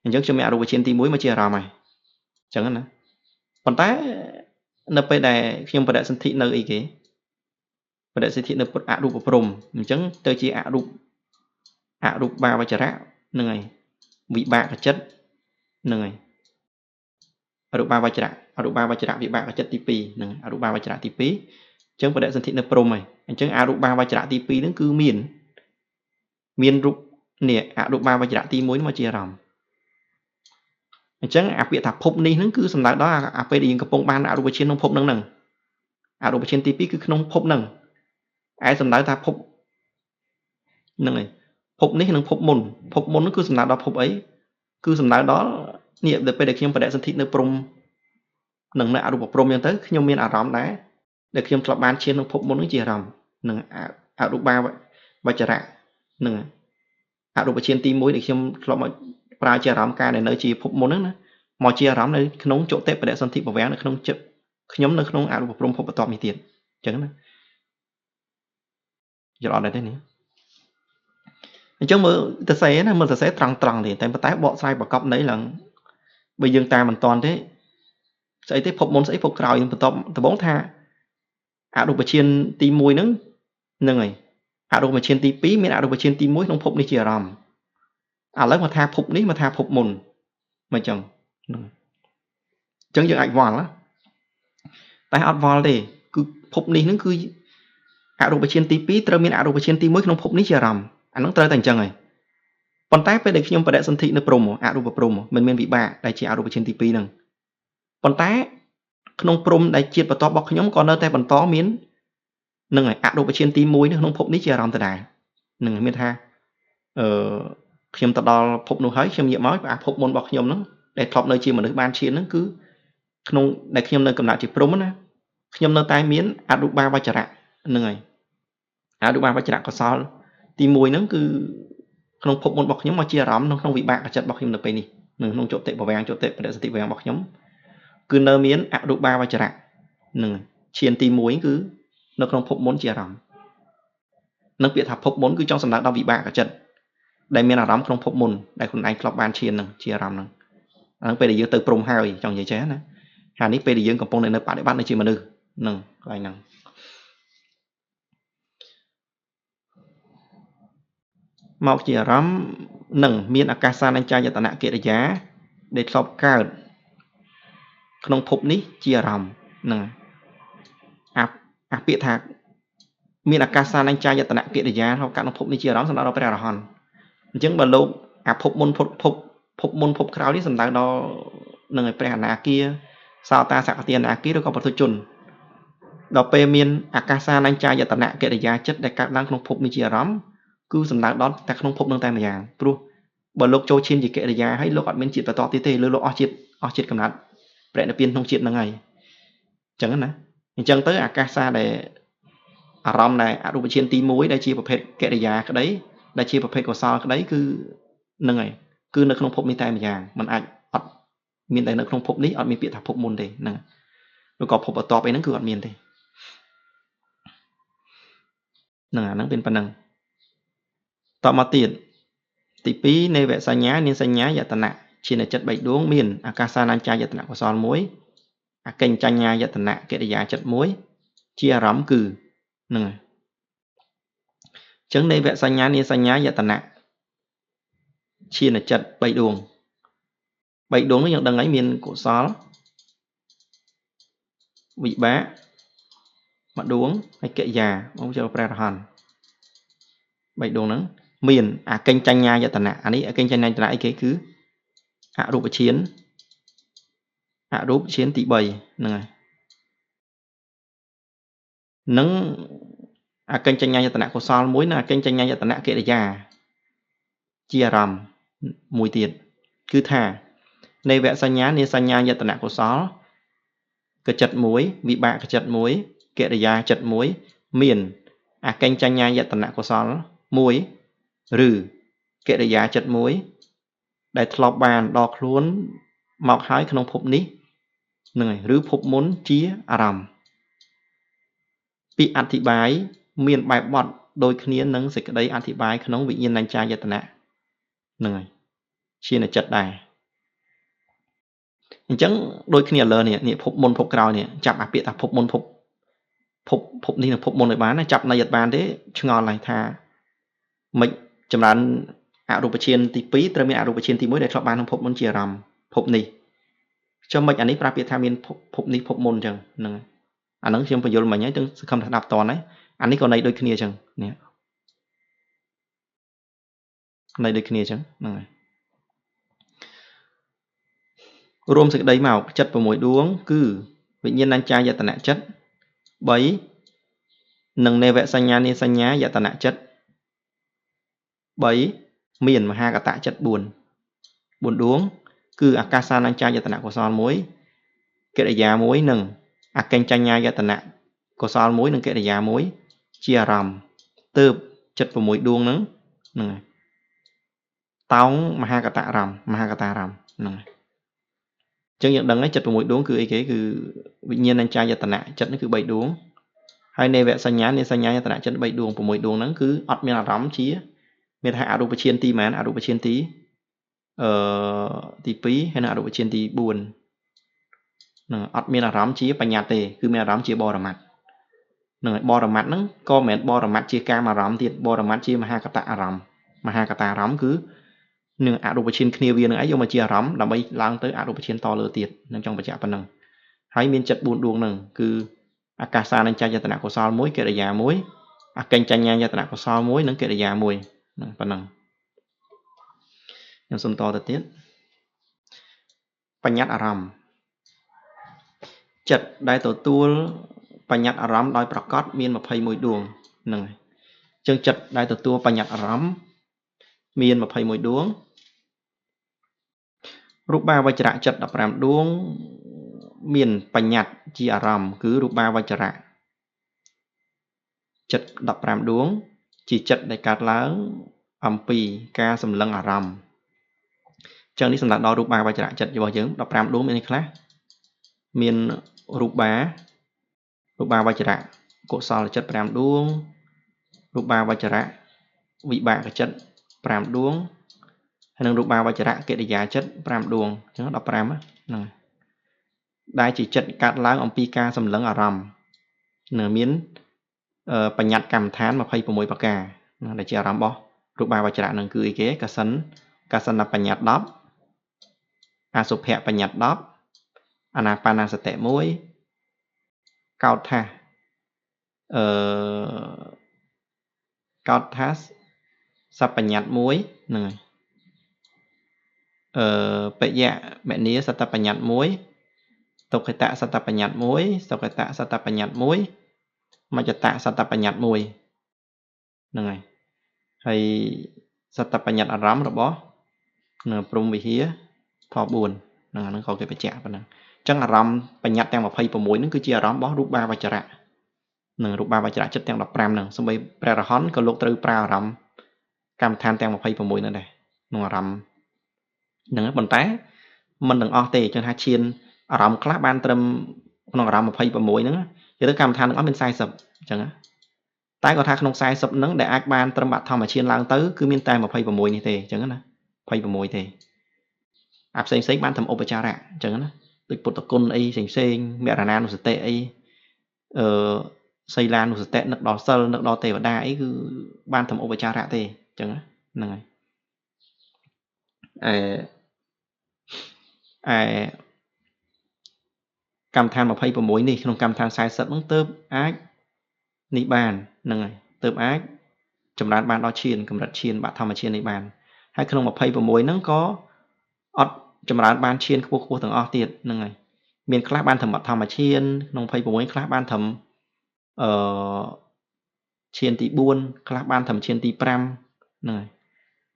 Speaker 1: អញ្ចឹងខ្ញុំមានអរូបឈានទី1មកជាអារម្មណ៍ហើយអញ្ចឹងណាប៉ុន្តែនៅពេលដែលខ្ញុំបដិសន្ធិនៅអីគេបដិសន្ធិនៅពុទ្ធអរូបព្រំអញ្ចឹងទៅជាអរូបបាវចរៈហ្នឹងហើយវិបាកចិត្តហ្នឹងហើយអរូបាវចរៈវិបាកចិត្តទី2ហ្នឹងអរូបាវចរៈទី2អញ្ចឹងបដិសន្ធិនៅព្រំហើយអញ្ចឹងអរូបាវចរៈទី2ហ្នឹងគឺមានរូបនេះអរូបាវចរៈទី1មកជាអារម្មណ៍អញ្ចឹងអាពាក្យថាភពនេះហ្នឹងគឺសំដៅដល់អាពេលដែលយើងកំពុងបានអរូបឈានក្នុងភពហ្នឹងអរូបឈានទី2គឺក្នុងភពហ្នឹងឯសំដៅថាភពហ្នឹងហើយភពនេះនិងភពមុនហ្នឹងគឺសំដៅដល់ភពអីគឺសំដៅដល់នេះដល់ពេលដែលខ្ញុំបដិសន្ធិនៅព្រំនឹងនៅអរូបព្រំអញ្ចឹងទៅខ្ញុំមានអារម្មណ៍ដែរដែលខ្ញុំធ្លាប់បានឈានក្នុងភពមុនហ្នឹងជាអារម្មណ៍នឹងអរូបាវចរៈនឹងអរូបឈានទី1ដែលខ្ញុំធ្លាប់មក ប្រើជាអារម្មណ៍ការដែលនៅជាភពមុនហ្នឹងណាមកជាអារម្មណ៍នៅក្នុងចុតិបដិសន្ធិបវាំងនៅក្នុងចិត្តខ្ញុំនៅក្នុងអរូបព្រំភពបន្ទាប់នេះទៀតអញ្ចឹងណាយល់អត់ដែរទេនេះអញ្ចឹងមើលសរសេរណាមើលសរសេរត្រង់ទេតែប៉ុន្តែបកស្រាយប្រកបន័យឡើងបើយើងតាមមិនតាន់ទេស្អីទេភពមុនស្អីភពក្រោយបន្ទាប់ដំបូងថាអរូបឈានទី1ហ្នឹងហើយអរូបឈានទី2មានអរូបឈានទី1ក្នុងភពនេះជាអារម្មណ៍ឥឡូវមកថាភពនេះមកថាភពមុនមិនអញ្ចឹងយើងអាចវល់ណាតែអត់វល់ទេគឺភពនេះហ្នឹងគឺអរូបឈានទី2ត្រូវមានអរូបឈានទី1ក្នុងភពនេះជាអារម្មណ៍អាហ្នឹងត្រូវតែអញ្ចឹងហើយប៉ុន្តែពេលដែលខ្ញុំបដិសន្ធិនៅព្រំអរូបព្រំមិនមានវិបាកដែលជាអរូបឈានទី2ហ្នឹងប៉ុន្តែក្នុងព្រំដែលជាតិបន្ទាប់របស់ខ្ញុំក៏នៅតែបន្តមាននឹងហើយអរូបឈានទី1នៅក្នុងភពនេះជាអារម្មណ៍ដដែលនឹងមានថាខ្ញុំទៅដល់ភពនោះហើយខ្ញុំងាកមកអាភពមុនរបស់ខ្ញុំហ្នឹងដែលធ្លាប់នៅជាមនុស្សបានឈានហ្នឹងគឺក្នុងដែលខ្ញុំនៅកំណត់ជាព្រំណាខ្ញុំនៅតែមានអរូបាវចរៈហ្នឹងហើយអរូបាវចរៈកុសលទី1ហ្នឹងគឺក្នុងភពមុនរបស់ខ្ញុំមកជាអារម្មណ៍ក្នុងវិបាកចិត្តរបស់ខ្ញុំនៅពេលនេះក្នុងចុតិបវាំងចុតិបដិសន្ធិវាំងរបស់ខ្ញុំគឺនៅមានអរូបាវចរៈហ្នឹងឈានទី1គឺនៅក្នុងភពមុនជាអារម្មណ៍នឹងពាក្យថាភពមុនគឺចង់សំដៅដល់វិបាកចិត្តដែលមានអារម្មណ៍ក្នុងភពមុនដែលខ្លួនឯងធ្លាប់បានឈាននឹងជាអារម្មណ៍ហ្នឹងអាហ្នឹងពេលដែលយើងទៅព្រំហើយចង់និយាយចេះណាហើយនេះពេលដែលយើងកំពុងនៅបដិបត្តិនៅជាមនុស្សហ្នឹងកន្លែងហ្នឹងមកជាអារម្មណ៍នឹងមានអាកាសានញ្ចាយតនកិរិយាដែលធ្លាប់កើតក្នុងភពនេះជាអារម្មណ៍ហ្នឹងអាពាក្យថាមានអាកាសានញ្ចាយតនកិរិយាធ្លាប់កើតក្នុងភពនេះជាអារម្មណ៍សំដៅដល់ព្រះអរហន្តអញ្ចឹងបើលោកអាភពមុនភពក្រោយនេះសំដៅដល់នឹងឯព្រះអនាគាសោតាសកតិអនាគាឬក៏ពុទ្ធជនដល់ពេលមានអាកាសានញ្ចាយតនកិរិយាចិត្តដែលកើតឡើងក្នុងភពនេះជាអារម្មណ៍គឺសំដៅដល់តែក្នុងភពនឹងតែម្យ៉ាងព្រោះបើលោកចូលឈានជាកិរិយាហើយលោកអត់មានជាតិបន្តទៀតទេឬលោកអស់ជាតិកំណត់ព្រះនិព្វានក្នុងជាតិហ្នឹងហើយអញ្ចឹងណាអញ្ចឹងទៅអាកាសាដែលអារម្មណ៍ដែលអរូបឈានទី1ដែលជាប្រភេទកិរិយាក្តីដែលជាប្រភេទកុសលក្តីគឺហ្នឹងហើយគឺនៅក្នុងភពនេះតែម្យ៉ាងมันអាចអត់មានតែនៅក្នុងភពនេះអត់មានពាក្យថាភពមុនទេហ្នឹងឬក៏ភពបន្ទាប់អីហ្នឹងគឺអត់មានទេហ្នឹងអាហ្នឹងเป็นប៉ុណ្ណឹងតមកទៀតទី2នៃវសញ្ញានាសញ្ញាយតនៈជាចិត្ត3ដួងមានអាកាសានញ្ចាយតនៈកុសល1អកិញ្ចញ្ញាយតនៈកិរិយាចិត្ត1ជាអារម្មណ៍គឺហ្នឹងហើយអញ្ចឹងនៃវសញ្ញានាសញ្ញាយតនៈឈានចិត្ត3ដួងនេះយើងដឹងហើយមានកុសលវិបាកមួយដួងហើយកិរិយាមកចូលព្រះអរហន្ត3ដួងហ្នឹងមានអកិញ្ចញ្ញាយតនៈអានេះអកិញ្ចញ្ញាយតនៈអីគេគឺអរូបឈានទី3ហ្នឹងហើយនឹងអកិញ្ចញ្ញាយតនៈកុសលមួយនិងអកិញ្ចញ្ញាយតនៈកិរិយាជាអារម្មណ៍មួយទៀតគឺថានៃវសញ្ញានាសញ្ញាយតនៈកុសលកចិត្ត1វិបាកចិត្ត1កិរិយាចិត្ត1មានអកិញ្ចញ្ញាយតនៈកុសល1ឬកិរិយាចិត្ត1ដែលធ្លាប់បានដល់ខ្លួនមកហើយក្នុងភពនេះហ្នឹងហើយឬភពមុនជាអារម្មណ៍ពីអធិប្បាយមានបែបបទដូចគ្នានឹងសេចក្តីអធិប្បាយក្នុងវិញ្ញាណញ្ចាយតនៈហ្នឹងហើយឈានចិត្តដែរអញ្ចឹងដូចគ្នាលើនេះភពមុនភពក្រោយនេះចាប់អាពាក្យថាភពមុនភពនេះនិងភពមុនឲ្យបានណាចាប់ន័យអត់បានទេឆ្ងល់ហើយថាមិនចម្រើនអរូបឈានទី2ត្រូវមានអរូបឈានទី1ដែលធ្លាប់បានក្នុងភពមុនជាអារម្មណ៍ភពនេះចុះមិនអានេះប្រាប់ពាក្យថាមានភពនេះភពមុនអញ្ចឹងហ្នឹងអាហ្នឹងខ្ញុំបញ្យល់មិញហើយទាំងសង្ឃឹមថាស្ដាប់តន់ហើយអានេះក៏ន័យដូចគ្នាអញ្ចឹងនេះន័យដូចគ្នាអញ្ចឹងហ្នឹងហើយរួមសេចក្តីមកចិត្ត6ដួងគឺវិញ្ញាណញ្ចាយតនៈចិត្ត3និងនេវសញ្ញានាសញ្ញាយតនៈចិត្ត3មានមហាកតៈចិត្ត4ដួងគឺអាកាសានញ្ចាយតនៈកុសល1កិរិយា1និងអកិញ្ចញ្ញាយតនៈកុសល1និងកិរិយា1ជាអារម្មណ៍ទើបចិត្ត6ដួងហ្នឹងហើយ tóng mà ha cả tạ rằm nè chẳng nhận đấng ấy chật vào mỗi đuống cứ ấy kế cứ tự nhiên anh trai tận nạ chật nó cứ 7 đuống hay nê vẽ xanh nhá tận nạ chật 7 đuống của mỗi đuống nó cứ ọt miên là rắm chí miên hạ đồ chiên tí mà đồ chiên tí tí phí hay là đồ chiên tí buồn ọt miên là rắm chí bánh nhạt tề cứ miên là rắm chí bò rằm mặt bò rằm mặt nó có mẹn bò rằm mặt chia ca mà rắm thì bò rằm mặt chia mà ha cả tạ rắm cứ nhưng đồ chiên kia viên ấy vô mà chia rắm là mấy lang tới đồ chiên to lơ tiệt nên trong bạch chạ phần nâng hay miên chật buồn đuông nâng cứ akasa nên cha tận của sao muối kể là già muối kênh cha nha tận của sao muối nâng kể là già mùi phần nâng nhưng xuân to thật tiếtបញ្ញត្តិអារម្មណ៍ចិត្តដែលទទួលបញ្ញត្តិអារម្មណ៍ដោយប្រកបមាន21ដួងហ្នឹងហើយចឹងចិត្តដែលទទួលបញ្ញត្តិអារម្មណ៍មាន21ដួងរូបាវចរៈចិត្ត15ដួងមានបញ្ញត្តិជាអារម្មណ៍គឺរូបាវចរៈចិត្ត15ដួងជាចិត្តដែលកើតឡើងអំពីការសម្លឹងអារម្មណ៍ចឹងនេះសម្រាប់ដល់រូបាវចរៈចិត្តរបស់យើង15ដួងមានខ្លះមានរូបាវចរៈកុសលចិត្ត5ដួងរូបាវចរៈវិបាកចិត្ត5ដួងហើយនឹងរូបាវចរៈកិរិយាចិត្ត5ដួងអញ្ចឹង15ហ្នឹងដែលជាចិត្តកាត់ឡើងអំពីការសម្លឹងអារម្មណ៍នឹងមានបញ្ញត្តិកម្មដ្ឋាន26ប្រការដែលជាអារម្មណ៍របស់រូបាវចរៈនឹងគឺអីគេកសិនបញ្ញត្តិ10អសុភៈបញ្ញត្តិ10អានាបានាសតិ1កោតថាកោតថាសបញ្ញត្តិ1ហ្នឹងហើយបយៈមនីសតបញ្ញត្តិ1ទុក្ខតសតបញ្ញត្តិ1សុខតសតបញ្ញត្តិ1មច្ចតសតបញ្ញត្តិ1ហ្នឹងហើយសតបញ្ញត្តិអារម្មណ៍របស់នៅព្រំវិហារធ4ហ្នឹងក៏គេបញ្ជាក់ប៉ុណ្ណឹងអញ្ចឹងអារម្មណ៍បញ្ញត្តិទាំង26ហ្នឹងគឺជាអារម្មណ៍របស់រូបាវចរៈនឹងរូបាវចរៈចិត្តទាំង15ហ្នឹងសូម្បីព្រះរហន្តក៏លោកត្រូវប្រើអារម្មណ៍កម្មដ្ឋានទាំង26ហ្នឹងដែរក្នុងអារម្មណ៍ហ្នឹងប៉ុន្តែមិនទាំងអស់ទេចឹងថាឈានអារម្មណ៍ខ្លះបានត្រឹមក្នុងអារម្មណ៍26ហ្នឹងគេទៅកម្មដ្ឋានទាំងអស់មាន40អញ្ចឹងតែគាត់ថាក្នុង40ហ្នឹងដែលអាចបានត្រឹមបឋមឈានឡើងទៅគឺមានតែ26នេះទេអញ្ចឹងណា26ទេអាផ្សេងបានធ្វើឧបចារៈអញ្ចឹងណាដូចពុទ្ធគុណអីផ្សេងមរណានុសតិអីសីលានុសតិនឹកដល់សិលនឹកដល់ទេវតាអីគឺបានធ្វើឧបចារៈទេអញ្ចឹងហ្នឹងហើយកម្មដ្ឋាន26នេះក្នុងកម្មដ្ឋាន40ហ្នឹងទើបអាចនេះបានហ្នឹងហើយទើបអាចចម្រើនបានដល់ឈានកម្រិតឈានបឋមឈាននេះបានហើយក្នុង26ហ្នឹងក៏អត់ចម្រើនបានឈានខ្ពស់ទាំងអស់ទៀតហ្នឹងហើយមានខ្លះបានត្រឹមបឋមឈានក្នុង26ខ្លះបានត្រឹមឈានទី4ខ្លះបានត្រឹមឈានទី5ហ្នឹង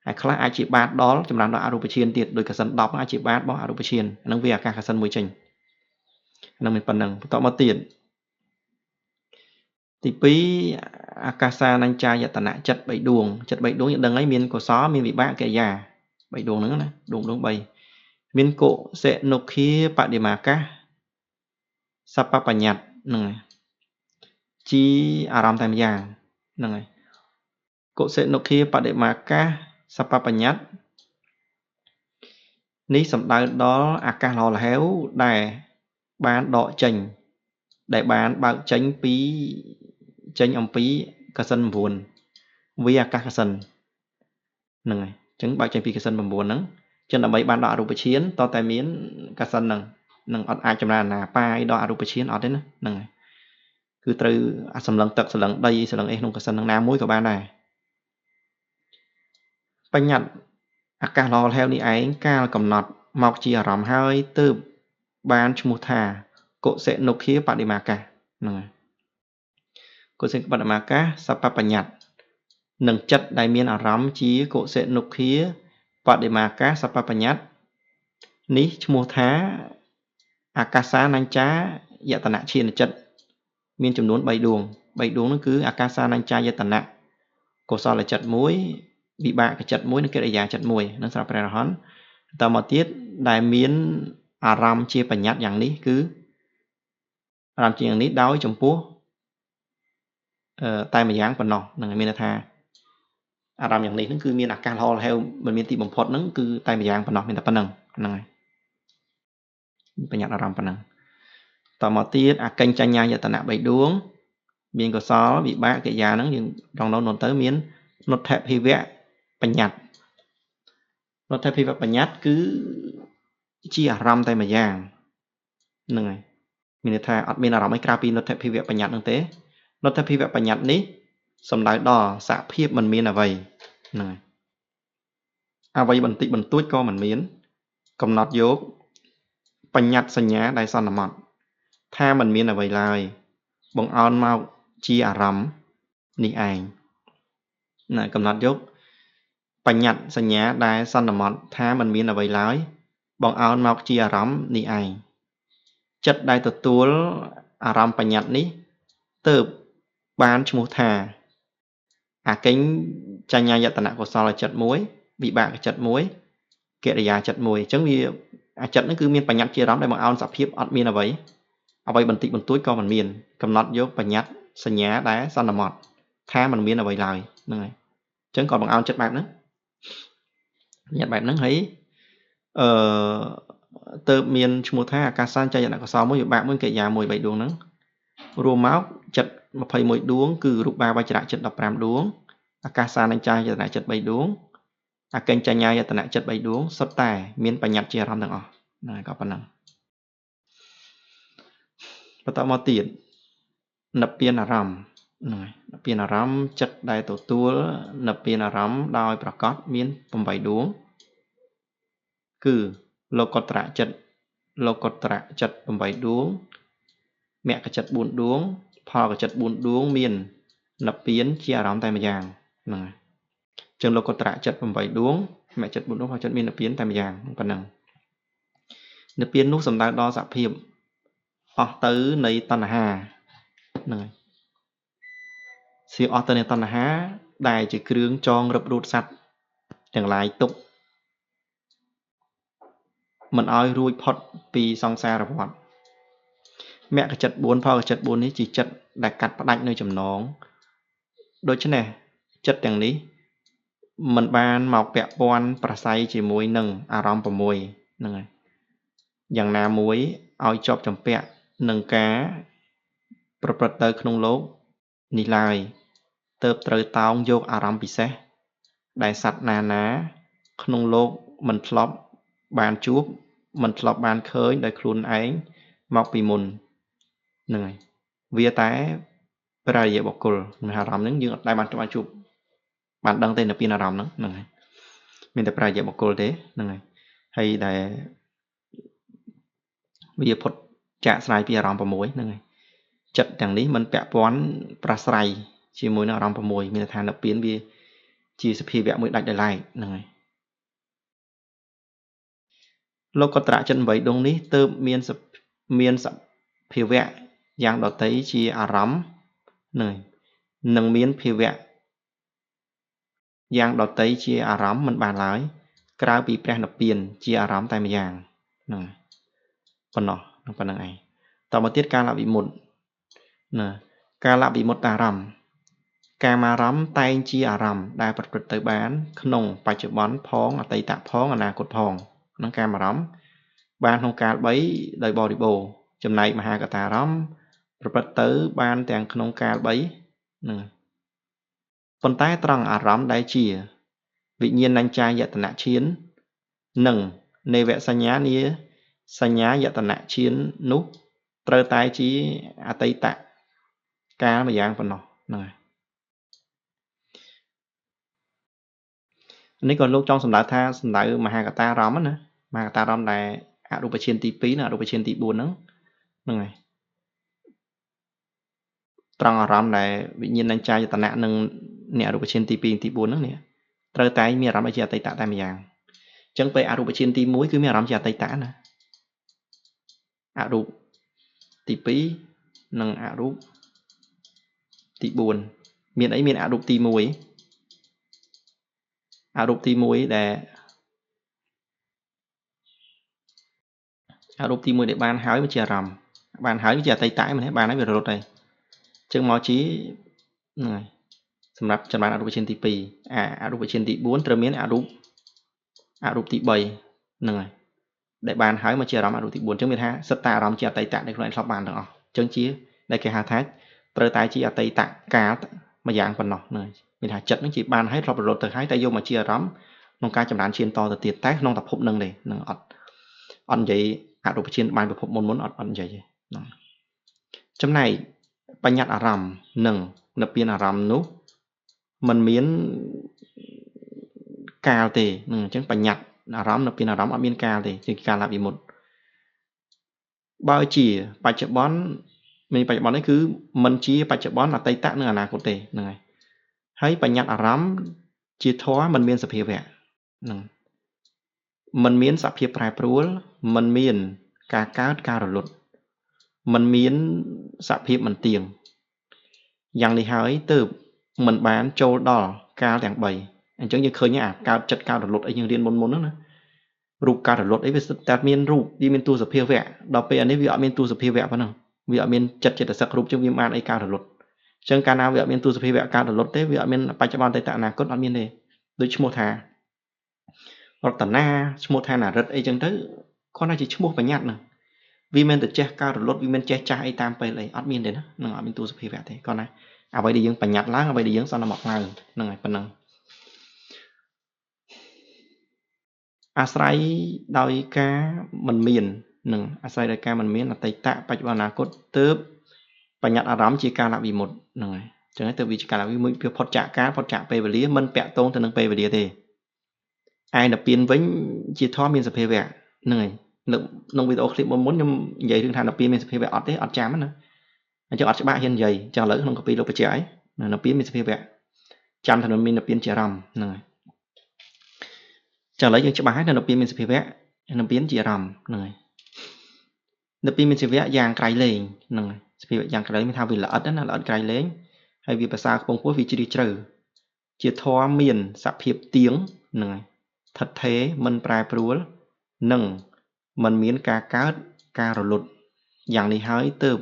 Speaker 1: ហើយខ្លះអាចជាបាតដល់ចម្រើនដល់អរូបឈានទៀតដោយកសិន10អាចជាបាតរបស់អរូបឈានហ្នឹងវាអាកាសកសិនមួយចេញហ្នឹងមានប៉ុណ្ណឹងបន្តមកទៀតទី2អាកាសានញ្ចាយតនៈចិត្ត3ដួងចិត្ត3ដួងយើងដឹងហើយមានកុសលមានវិបាកកិរិយា3ដួងហ្នឹងណាដួង3មានកុសិនុខាបដិមាកាសបបញ្ញត្តិហ្នឹងហើយជាអារម្មណ៍តែម្យ៉ាងហ្នឹងហើយកុសិនុខាបដិមាកាសបបញ្ញត្តិនេះសំដៅដល់អាកាសល្អលហេវដែលបានដកចេញដែលបានបើកចេញអំពីកសិន9វាអាកាសកសិនហ្នឹងហើយអញ្ចឹងបើកចេញពីកសិន9ហ្នឹងចឹងដើម្បីបានដល់អរូបឈានតតែមានកសិនហ្នឹងអត់អាចចម្រើនណាបាយដល់អរូបឈានអត់ទេណាហ្នឹងហើយគឺត្រូវអាសម្លឹងទឹកសម្លឹងដីសម្លឹងអីក្នុងកសិនហ្នឹងណាមួយក៏បានដែរបញ្ញត្តិអាកាសល្អលហេវនេះឯងកាលកំណត់មកជាអារម្មណ៍ហើយទើបបានឈ្មោះថាកុសិនុខាបដិមាកាសហ្នឹងហើយកុសិនុបដិមាកាសសបបញ្ញត្តិនឹងចិត្តដែលមានអារម្មណ៍ជាកុសិនុខាបដិមាកាសសបបញ្ញត្តិនេះឈ្មោះថាអាកាសានញ្ចាយតនៈឈានចិត្តមានចំនួន3ដួងនោះគឺអាកាសានញ្ចាយតនៈកុសលចិត្ត1 វិបាកចិត្តមួយនិងកិរិយាចិត្តមួយនឹងសម្រាប់ព្រះអរហន្តតមកទៀតដែលមានអារម្មណ៍ជាបញ្ញត្តិយ៉ាងនេះគឺអារម្មណ៍ជាយ៉ាងនេះដោយចំពោះតែម្យ៉ាងប៉ុណ្ណោះនឹងមានន័យថាអារម្មណ៍យ៉ាងនេះនឹងគឺមានអាកាសល្អលហេវមិនមានទីបំផុតនឹងគឺតែម្យ៉ាងប៉ុណ្ណោះមានតែប៉ុណ្្នឹងហ្នឹងហើយបញ្ញត្តិអារម្មណ៍ប៉ុណ្ណឹងតមកទៀតអកិញ្ចញ្ញយតនៈ3ដួងមានកុសលវិបាកកិរិយាហ្នឹងយើងត្រង់នោះទៅមាននុដ្ឋភិវៈបញ្ញត្តិនុដ្ឋភិវៈបញ្ញត្តិគឺជាអារម្មណ៍តែម្យ៉ាងហ្នឹងហើយមានន័យថាអត់មានអារម្មណ៍អីក្រៅពីនុដ្ឋភិវៈបញ្ញត្តិហ្នឹងទេនុដ្ឋភិវៈបញ្ញត្តិនេះសំដៅដល់សភាពមិនមានអ្វីហ្នឹងហើយអ្វីបន្តិចបន្តួចក៏មិនមានកំណត់យកបញ្ញត្តិសញ្ញាដែលសន្មតថាមិនមានអ្វីឡើយបង្អោនមកជាអារម្មណ៍នេះឯងណាកំណត់យកបញ្ញត្តិសញ្ញាដែលសន្មតថាមិនមានអ្វីឡើយបង្អោនមកជាអារម្មណ៍នេះឯងចិត្តដែលទទួលអារម្មណ៍បញ្ញត្តិនេះទើបបានឈ្មោះថាអកិញ្ចញ្ញយតនៈកុសលចិត្តមួយវិបាកចិត្តមួយកិរិយាចិត្តមួយអញ្ចឹងវាអាចិត្តហ្នឹងគឺមានបញ្ញត្តិជាអារម្មណ៍ដែលបង្អោនសភាពអត់មានអ្វីបន្តិចបន្តួចក៏មិនមានកំណត់យកបញ្ញត្តិសញ្ញាដែលសន្មតថាមិនមានអ្វីឡើយហ្នឹងហើយអញ្ចឹងក៏បង្អោនចិត្តបែបហ្នឹងបញ្ញត្តិបែបហ្នឹងហើយទើបមានឈ្មោះថាអាកាសញ្ចយនកុសលមួយវិបាកមួយកិរិយាមួយ3ដួងហ្នឹងរួមមកចិត្ត21ដួងគឺរូបាវចរៈចិត្ត15ដួងអាកាសានញ្ចាយតនៈចិត្ត3ដួងអកិញ្ចញ្ញយតនៈចិត្ត3ដួងសុទ្ធតែមានបញ្ញត្តិជាអារម្មណ៍ទាំងអស់ហ្នឹងហើយក៏ប៉ុណ្ណឹងបន្តមកទៀតនិព្វានអារម្មណ៍ហ្នឹងហើយនិព្វានអារម្មណ៍ចិត្តដែលទទួលនិព្វានអារម្មណ៍ដោយប្រកបមាន8ដួងគឺលោកុត្តរចិត្ត8ដួងមគ្គចិត្ត4ដួងផលចិត្ត4ដួងមាននិព្វានជាអារម្មណ៍តែម្យ៉ាងហ្នឹងហើយចឹងលោកុត្តរចិត្ត8ដួងមគ្គចិត្ត4ដួងផលចិត្តមាននិព្វានតែម្យ៉ាងប៉ុណ្ណឹងនិព្វាននោះសំដៅដល់សភាពអស់ទៅនៃតណ្ហាហ្នឹងហើយសៀអស់ទៅនៃតណ្ហាដែលជាគ្រឿងចងរឹបរូតសัตว์ទាំងឡាយទុកមិនឲ្យរួចផុតពីសង្សារវដ្តមគ្គចិត្ត4ផលចិត្ត4នេះជាចិត្តដែលកាត់ផ្ដាច់នៅចំណងដូច្នេះចិត្តទាំងនេះមិនបានមកពាក់ព័ន្ធប្រស័យជាមួយនឹងអារម្មណ៍6ហ្នឹងហើយយ៉ាងណាមួយឲ្យជាប់ចម្ពាក់នឹងការប្រព្រឹត្តទៅក្នុងលោកនេះឡើយទើបត្រូវតោងយកអារម្មណ៍ពិសេសដែលសត្វណាក្នុងលោកមិនធ្លាប់បានជួបមិនធ្លាប់បានឃើញដោយខ្លួនឯងមកពីមុនហ្នឹងហើយវាតែព្រះរិយបុគ្គលអារម្មណ៍ហ្នឹងយើងអត់ដែលបានជួបបានដឹងទេនៅពីអារម្មណ៍ហ្នឹងហើយមានតែព្រះរិយបុគ្គលទេហ្នឹងហើយដែលវាផុតចាកស្រាយពីអារម្មណ៍6ហ្នឹងហើយចិត្តទាំងនេះមិនពាក់ព័ន្ធប្រស្រ័យជាមួយនឹងអារម្មណ៍6មានន័យថានិព្វានវាជាសភាវៈមួយដាច់ដោយឡែកហ្នឹងហើយលោកុត្តរចិត្ត8ដួងនេះទើបមានសភាវៈយ៉ាងដតីជាអារម្មណ៍ហ្នឹងនឹងមានភាវៈយ៉ាងដតីជាអារម្មណ៍មិនបានឡើយក្រៅពីព្រះនិព្វានជាអារម្មណ៍តែម្យ៉ាងហ្នឹងប៉ុណ្ណោះប៉ុណ្្នឹងឯងតមកទៀតកាលវិមុតណាកាលវិមុតតារម្មណ៍កាមារម្មណ៍តែងជាអារម្មណ៍ដែលប្រព្រឹត្តទៅបានក្នុងបច្ចុប្បន្នផងអតីតផងអនាគតផងហ្នឹងកាមារម្មណ៍បានក្នុងកាល3ដោយបរិបូរណ៍ចំណែកមហាកតារម្មណ៍ប្រព្រឹត្តទៅបានទាំងក្នុងកាល3ហ្នឹងប៉ុន្តែត្រង់អារម្មណ៍ដែលជាវិញ្ញាណញ្ចាយតនៈឈាននិងនេវសញ្ញានាសញ្ញាយតនៈឈាននោះត្រូវតែជាអតីតកាលម្យ៉ាងប៉ុណ្ណោះហ្នឹងហើយនេះក៏លោកចង់សម្ដៅថាសម្ដៅមហាកតារម្មណ៍ណាមហាកតារម្មណ៍ដែលអរូបឈានទី2និងអរូបឈានទី4ហ្នឹងហើយត្រង់អារម្មណ៍ដែលវិញ្ញាណញ្ចាយតនៈនិងអ្នកអរូបឈានទី2ទី4ហ្នឹងនេះត្រូវតែមានអារម្មណ៍ជាអតីតតែម្យ៉ាងអញ្ចឹងពេលអរូបឈានទី1គឺមានអារម្មណ៍ជាអតីតណាអរូបទី2និងអរូបទី4មានអីមានអរូបទី1 អារូបទី1ដែលអារូបទី1ដែលបានហើយវាជាអារម្មណ៍បានហើយវាជាអតីតមិនទេបានហើយវារលត់ហើយអញ្ចឹងមកជាហ្នឹងហើយសម្រាប់ចំណានអរូបវិញ្ញាណទី2អរូបវិញ្ញាណទី4ត្រូវមានអរូបទី3ហ្នឹងហើយដែលបានហើយមកជាអារម្មណ៍អរូបទី4អញ្ចឹងមានថាសិតតែអារម្មណ៍ជាអតីតដែលខ្លួនឯងធ្លាប់បានទាំងអស់អញ្ចឹងជាដែលគេហៅថាត្រូវតែជាអតីតកាលមួយយ៉ាងប៉ុណ្ណោះហ្នឹងមានថាចិត្តហ្នឹងជាបានហើយធ្លាប់រលត់ទៅហើយតែយកមកជាអារម្មណ៍ក្នុងការចម្រើនឈានតទៅទៀតតែក្នុងតភពហ្នឹងទេហ្នឹងអត់និយាយអរូបឈានបានពិភពមុនអត់និយាយទេហ្នឹងចំណែកបញ្ញត្តិអារម្មណ៍និងនិព្វានអារម្មណ៍នោះมันមានកាលទេហ្នឹងអញ្ចឹងបញ្ញត្តិអារម្មណ៍និព្វានអារម្មណ៍អត់មានកាលទេជាកាលវិមុតបើជាបច្ចុប្បន្នមានបច្ចុប្បន្ននេះគឺមិនជាបច្ចុប្បន្នអតីតនិងអនាគតទេហ្នឹងហើយបញ្ញត្តិអារម្មណ៍ជាធម៌មិនមានសភាវៈហ្នឹងมันមានសភាពប្រែប្រួលมันមានការកើតការរលត់มันមានសភាពមិនទៀងយ៉ាងនេះហើយទើបมันបានចូលដល់កាលទាំង3អញ្ចឹងយើងឃើញអាកើតចិត្តកើតរលត់អីយើងរៀនមុនហ្នឹងណារូបកើតរលត់អីវាតែមានរូបវាមានតួសភាវៈដល់ពេលអានេះវាអត់មានតួសភាវៈប៉ុណ្ណឹងវាអត់មានចិត្តចេតសិករូបជាងវាបានអីកើតរលត់អញ្ចឹងកាលណាវាអត់មានតួសភាវៈកើតរលត់ទេវាអត់មានបច្ចុប្បន្នអតីតអនាគតអត់មានទេដូចឈ្មោះថារតនាឈ្មោះថានារិទ្ធអីចឹងទៅគ្រាន់តែជាឈ្មោះបញ្ញត្តិហ្នឹងវាមិនទៅចេះកើតរលត់វាមិនចេះចាស់អីតាមពេលអីអត់មានទេណានឹងអត់មានតួសភាវៈទេគ្រាន់តែអ្វីដែលយើងបញ្ញត្តិឡើងអ្វីដែលយើងសន្មតឡើងហ្នឹងហើយប៉ុណ្ណឹងអាស្រ័យដោយការមិនមាននឹងអាស្រ័យដោយការមិនមានអតីតបច្ចុប្បន្នអនាគតទើបបញ្ញត្តិអារម្មណ៍ជាកាលវិមុតហ្នឹងហើយអញ្ចឹងទៅវាជាកាលវិមុតវាផុតចាកកាលផុតចាកពេលវេលាមិនពាក់ទងទៅនឹងពេលវេលាទេឯនិព្វានវិញជាធម៌មានសភាវៈហ្នឹងហើយក្នុងវីដេអូឃ្លីបមុនខ្ញុំនិយាយរឿងថានិព្វានមានសភាវៈអត់ទេអត់ចាំណាអញ្ចឹងអត់ច្បាស់ហ៊ាននិយាយអញ្ចឹងឥឡូវក្នុងកាពីលោកបញ្ជាក់ហើយនិព្វានមានសភាវៈចាំថាមាននិព្វានជាអារម្មណ៍ហ្នឹងហើយចឹងឥឡូវយើងច្បាស់ហើយនិព្វានមានសភាវៈនិព្វានជាអារម្មណ៍ហ្នឹងហើយនិព្វានមានសភាវៈយ៉ាងក្រៃលែងហ្នឹងហើយសភាវៈយ៉ាងក្រៃលែងមានថាវាល្អិតណាល្អិតក្រៃលែងហើយវាប្រសើរខ្ពង់ខ្ពស់វាជ្រាលជ្រៅជាធម៌មានសភាពទៀងហ្នឹងហើយថិតថេរមិនប្រែប្រួលនិងមិនមានការកើតការរលត់យ៉ាងនេះហើយទើប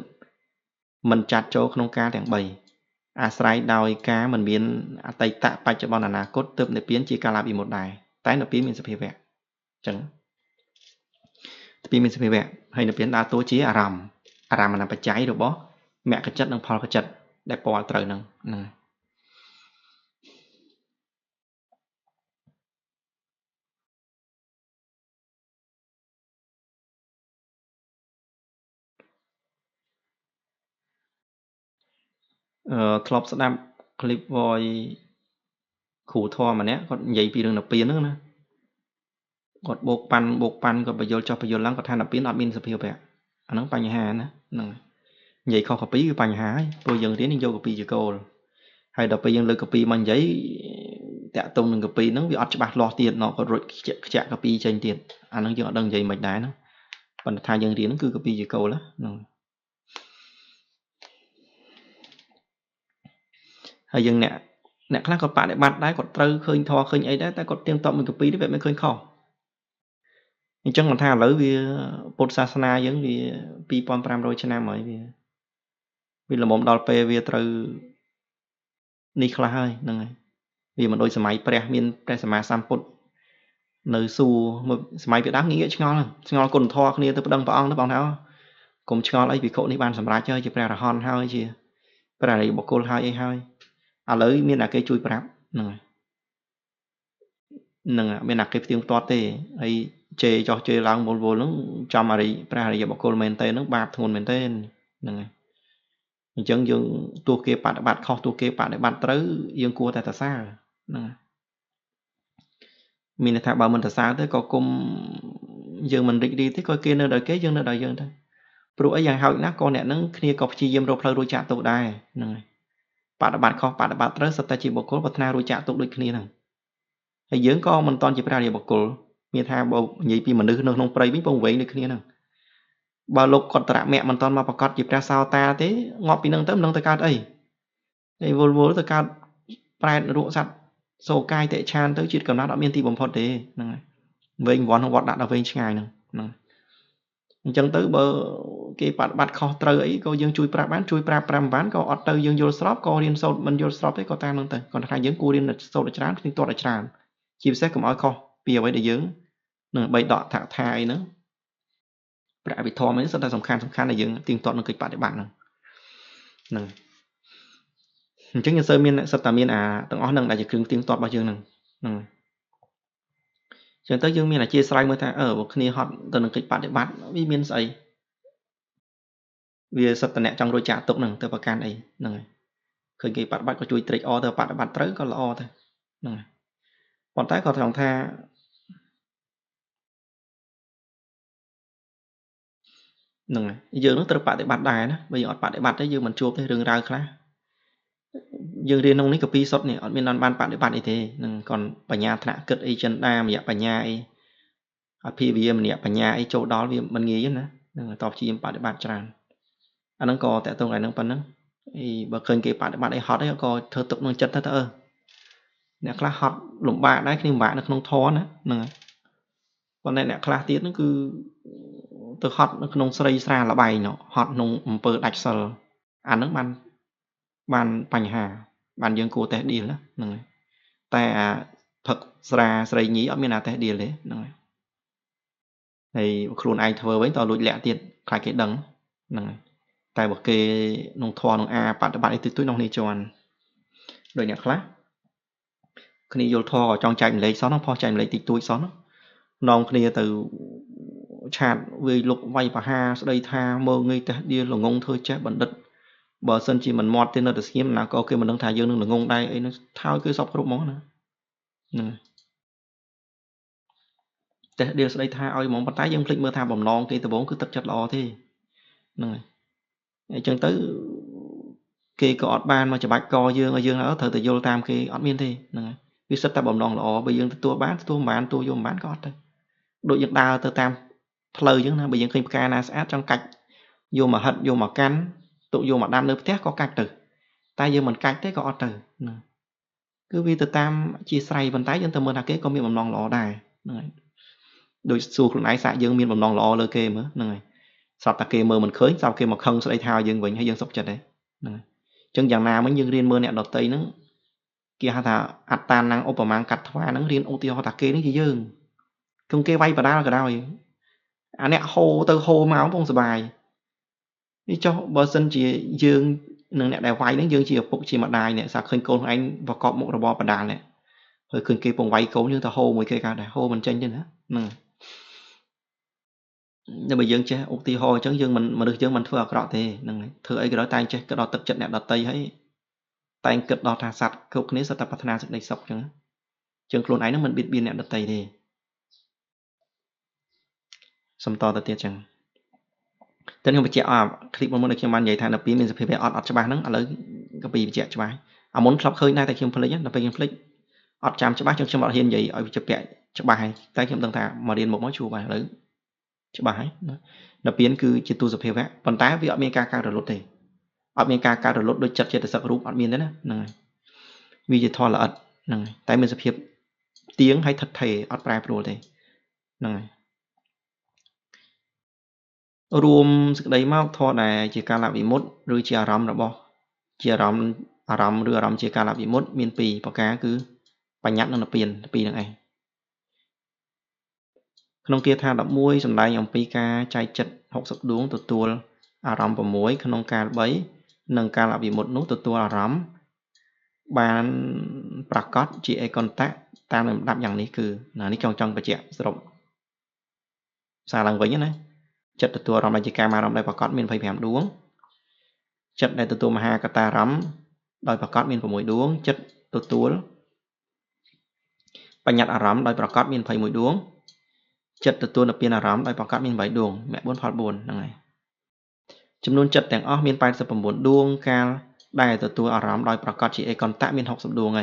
Speaker 1: មិនចាត់ចូលក្នុងការទាំង3អាស្រ័យដោយការមិនមានអតីតបច្ចុប្បន្នអនាគតទើបនិព្វានជាកាលវិមុតដែរតែនិព្វានមានសភាវៈអញ្ចឹងនិព្វានមានសភាវៈហើយនិព្វានដើរតួជាអារម្មណ៍អបច្ច័យរបស់មគ្គចិត្តនិងផលចិត្តដែលពាល់ត្រូវហ្នឹងធ្លាប់ស្ដាប់ clip voice គ្រូធម៌ម្នាក់គាត់និយាយពីរឿងនិព្វានហ្នឹងណាគាត់បោកប៉ាន់គាត់បញ្យល់ចុះបញ្យល់ឡើងគាត់ថានិព្វានអត់មានសភាវៈអាហ្នឹងបញ្ហាណាហ្នឹងនិយាយខុសកាពីគឺបញ្ហាហើយព្រោះយើងរៀនយើងយកកាពីជាគោលហើយដល់ពេលយើងលើកកាពីមកនិយាយតាក់ទងនឹងកាពីហ្នឹងវាអត់ច្បាស់លាស់ទៀតគាត់រួចខ្ជាក់កាពីចេញទៀតអាហ្នឹងយើងអត់ដឹងនិយាយមិនដែរណាប៉ុន្តែថាយើងរៀនហ្នឹងគឺកាពីជាគោលហ្នឹងហើយយើងអ្នកខ្លះគាត់បដិបត្តិដែរគាត់ត្រូវឃើញធម៌ឃើញអីដែរតែគាត់ទៀងទាត់មួយកាពីនេះវាមិនឃើញខុសអញ្ចឹងមិនថាឥឡូវវាពុទ្ធសាសនាយើងវា2500ឆ្នាំហើយវាល្មមដល់ពេលវាត្រូវនេះខ្លះហើយហ្នឹងហើយវាមិនដូចសម័យព្រះមានព្រះសម្មាសម្ពុទ្ធនៅសួរសម័យពីដើមងាយឆ្ងល់គុណធម៌គ្នាទៅប្តឹងព្រះអង្គទៅបងថាកុំឆ្ងល់អីភិក្ខុនេះបានសម្រេចហើយជាព្រះអរហន្តហើយជាព្រះអរិយបុគ្គលហើយអីហើយឥឡូវមានតែគេជួយប្រាប់ហ្នឹងហើយមានតែគេផ្ទៀងផ្ទាត់ទេហើយជេរចោះជេរឡើងវល់ហ្នឹងចំព្រះអរិយបុគ្គលមែនទេហ្នឹងបាបធ្ងន់មែនទេហ្នឹងហើយអញ្ចឹងយើងទោះគេបដិបត្តិខុសទោះគេបដិបត្តិត្រូវយើងគួរតែសរសើរហ្នឹងមានន័យថាបើមិនសរសើរទេក៏គុំយើងមិនរីករាយទេក៏គេនៅដល់គេយើងនៅដល់យើងដែរព្រោះអីយ៉ាងហោចណាស់ក៏អ្នកហ្នឹងគ្នាក៏ព្យាយាមរកផ្លូវរួចចាកទុកដែរហ្នឹងហើយបដិបត្តិខុសបដិបត្តិត្រូវសុទ្ធតែជាបុគ្គលប្រាថ្នារួចចាកទុកដូចគ្នាហ្នឹងហើយយើងក៏មិនតន់ជាព្រះអរិយបុគ្គលមានថាបើនិយាយពីមនុស្សនៅក្នុងព្រៃវិញពងវែងដូចគ្នាហ្នឹងបើលោកកតរៈមគ្គមិនតន់មកប្រកាសជាព្រះសោតាទេងាប់ពីហ្នឹងទៅមិនដឹងទៅកើតអីហើយវល់ទៅកើតប្រែតនរកសត្វ Sô cai tệ chan tới chuyện cầm nát đã miên ti bầm phật thế nè về vòn vọt đặt ở về ngày nè chẳng tới bờ cái bắt kho trời ấy có dương chui pram bán có ọt tới dương vô shop có riêng sâu mình vô shop đấy có tam luôn tới còn hai dương cua riêng là sâu là chán thì to là chán chìm xét cầm oi kho bìa với để dương nè bay đọt thả thai nữa đã bị thò mấy rất là sầm khăn là dương tiền toàn là kịch bản để bạn nè chứng nhân sơ miên sắp tà miên tầng ó nâng đại chỉ tiếng toàn bao dương nè chẳng tới dương miên là chia sẻ mới ta ở một khi họ tầng là kịch bản để bạn vì miên sấy vì sắp tà nẹ trong đôi trả tục nè từ bậc can ấy nè khởi kỳ bạn có chui trick o từ bạn tới có là o thôi nè còn tái có thằng tha nè giờ nó từ bạn để bạn đài đó bây giờ bạn để bạn đấy giờ mình chụp thấy rừng ra khá dương riêng nông ní copy shot này ở bên non ban bạn để bạn ấy thế nè còn bà nhà thạ cất ấy chân đa mà bà nhà ấy ở phía vì mình bà nhà ấy chỗ đó vì mình nghĩ nữa nè tao chỉ bạn để bạn tràn anh nó có tại tôi này nó phân đó thì bà khởi kỳ bạn để bạn ấy hot đấy có thơ tục nó chất thơ nè class hot lủng bạn đấy nhưng bạn nó không thó nữa nè còn này nè class tiết nó cứ từ hot nó không xây ra là bài nó hot nông bờ đạch sờ anh nó ban bành hà ban dương cô té đi đó nèแต่thật ra sợi nhí ở miền nào té đi đấy nè thì khuôn ai thưa với tao lụi lẹ tiền khai cái đấng nè tại bậc kê nông thọ nông bạn ấy từ túi nông này cho anh rồi nhạc khác khi vô thọ trong chạy lấy xó nó pho chạy lấy tịch túi xó nó nông khi từ chặt vì lục vay và ha đây tha mơ ngay ta đi là ngông thôi chết bẩn đất bờ sân chỉ mình mọt tên là được kiếm nào có cái mình đang thả dương là ngông đây ấy nó thao cứ sọc rụng món nữa nè để điều đây tha ơi món bắt tái dương click mơ tha bầm non thì từ bốn cứ tập chặt lò thế nè chân tới cái có ban mà chỉ bạch co dương ở dương nó thời từ vô tam cái ọt miên thì nè vì sắp ta bầm non lò bây giờ tua bán tua vô bán có thôi đội giật đào từ tam lời chứ bây giờ khi ca na sát trong cạch vô mà hận vô mà cắn tụ vô mà đam nước tét có cạch từ tay giờ mình cạch thế có từ cứ vì từ tam chia sài vận tải dân từ mình là cái có miệng bầm non lò đài đôi xu lúc nãy xạ dương miệng bầm non lò lơ kê nữa này sao ta kê mơ mình khơi sao kê mà không sẽ thao dương vĩnh hay dương sốc chật đấy chân dạng nào mới dương riêng mơ nẹt đọt tây nó kia thà tan năng ốp mang cắt hoa nó riêng ô tiêu họ ta kê nó gì dương không kê vay vào đau cái đau nẹt hô từ hô máu không bài đi cho bờ sân chỉ dương nương nẹt đại vay nó dương chỉ phục chỉ mặt đài nè sao khơi côn anh và cọp một robot đàn nè hơi khơi kê bông vay cấu như ta hô mới kê cả này hô mình tranh chứ nữa nhưng mà dương chứ ưu tiên hồi chứ dương mình mà được dương mình thưa rõ thì thưa ấy cái đó tay chứ cái đó tập trận nẹt đọt tây ấy tay cực đọt thà sạt khâu cái sẽ tập patna sự đầy sọc chứ chừng luôn ấy nó mình biết biên nẹt đọt tây thì sầm to tới tiệt chẳng tên không bị chẹo clip một môn được khi man vậy thà là pin mình sẽ phải ọt cho bạn nó lấy cái bị chẹo cho bạn muốn sắp khơi nay tại khi mình lấy là phải click ọt chạm cho bác trong bọn hiền vậy ở chụp vẽ cho bài tay khi mình thà mà điền một món chùa bài lấy cho bài là biến cứ chỉ tu tập hiệu vẽ còn tá vì ở bên ca rồi lột thì ở bên ca rồi lột đôi chặt trên sạc rúp ở bên đấy nè vì chỉ thò là ật tại mình sẽ hiệp tiếng hay thật thầy ở bài pro thì rùm sự đấy mau thò này chỉ ca là bị mốt rồi chỉ rắm rồi bỏ chỉ rắm rồi rắm chỉ ca là bị mốt miền pì và cá cứ bánh nhát nó pì này không kia tha đập muối sầm đai dòng pi ca chai chật học sập đuống từ tua rắm và muối không ca bấy nâng ca là bị một nút từ tua rắm ban prakot chỉ ai contact tam làm đápอย่างนี้คือนี่trongประเจกสรุปสารังไว้เนี่ยนะจัดตัวรำราชการมารำได้ประกอบมีนไฟแผ่มดวงจัดได้ตัวมหากตารำโดยประกอบมีนผมวยดวงจัดตัวปัญญาอารำโดยประกอบมีนไฟมวยดวงจัดตัวนับเปียนอารำโดยประกอบมีนใบดวงแม่บนพอดบนนั่งไงจำนวนจัดแต่งอ้อมีนไปสับปะรดดวงการได้ตัวอารำโดยประกอบจีไอคอนแทคมีน60ดวงไง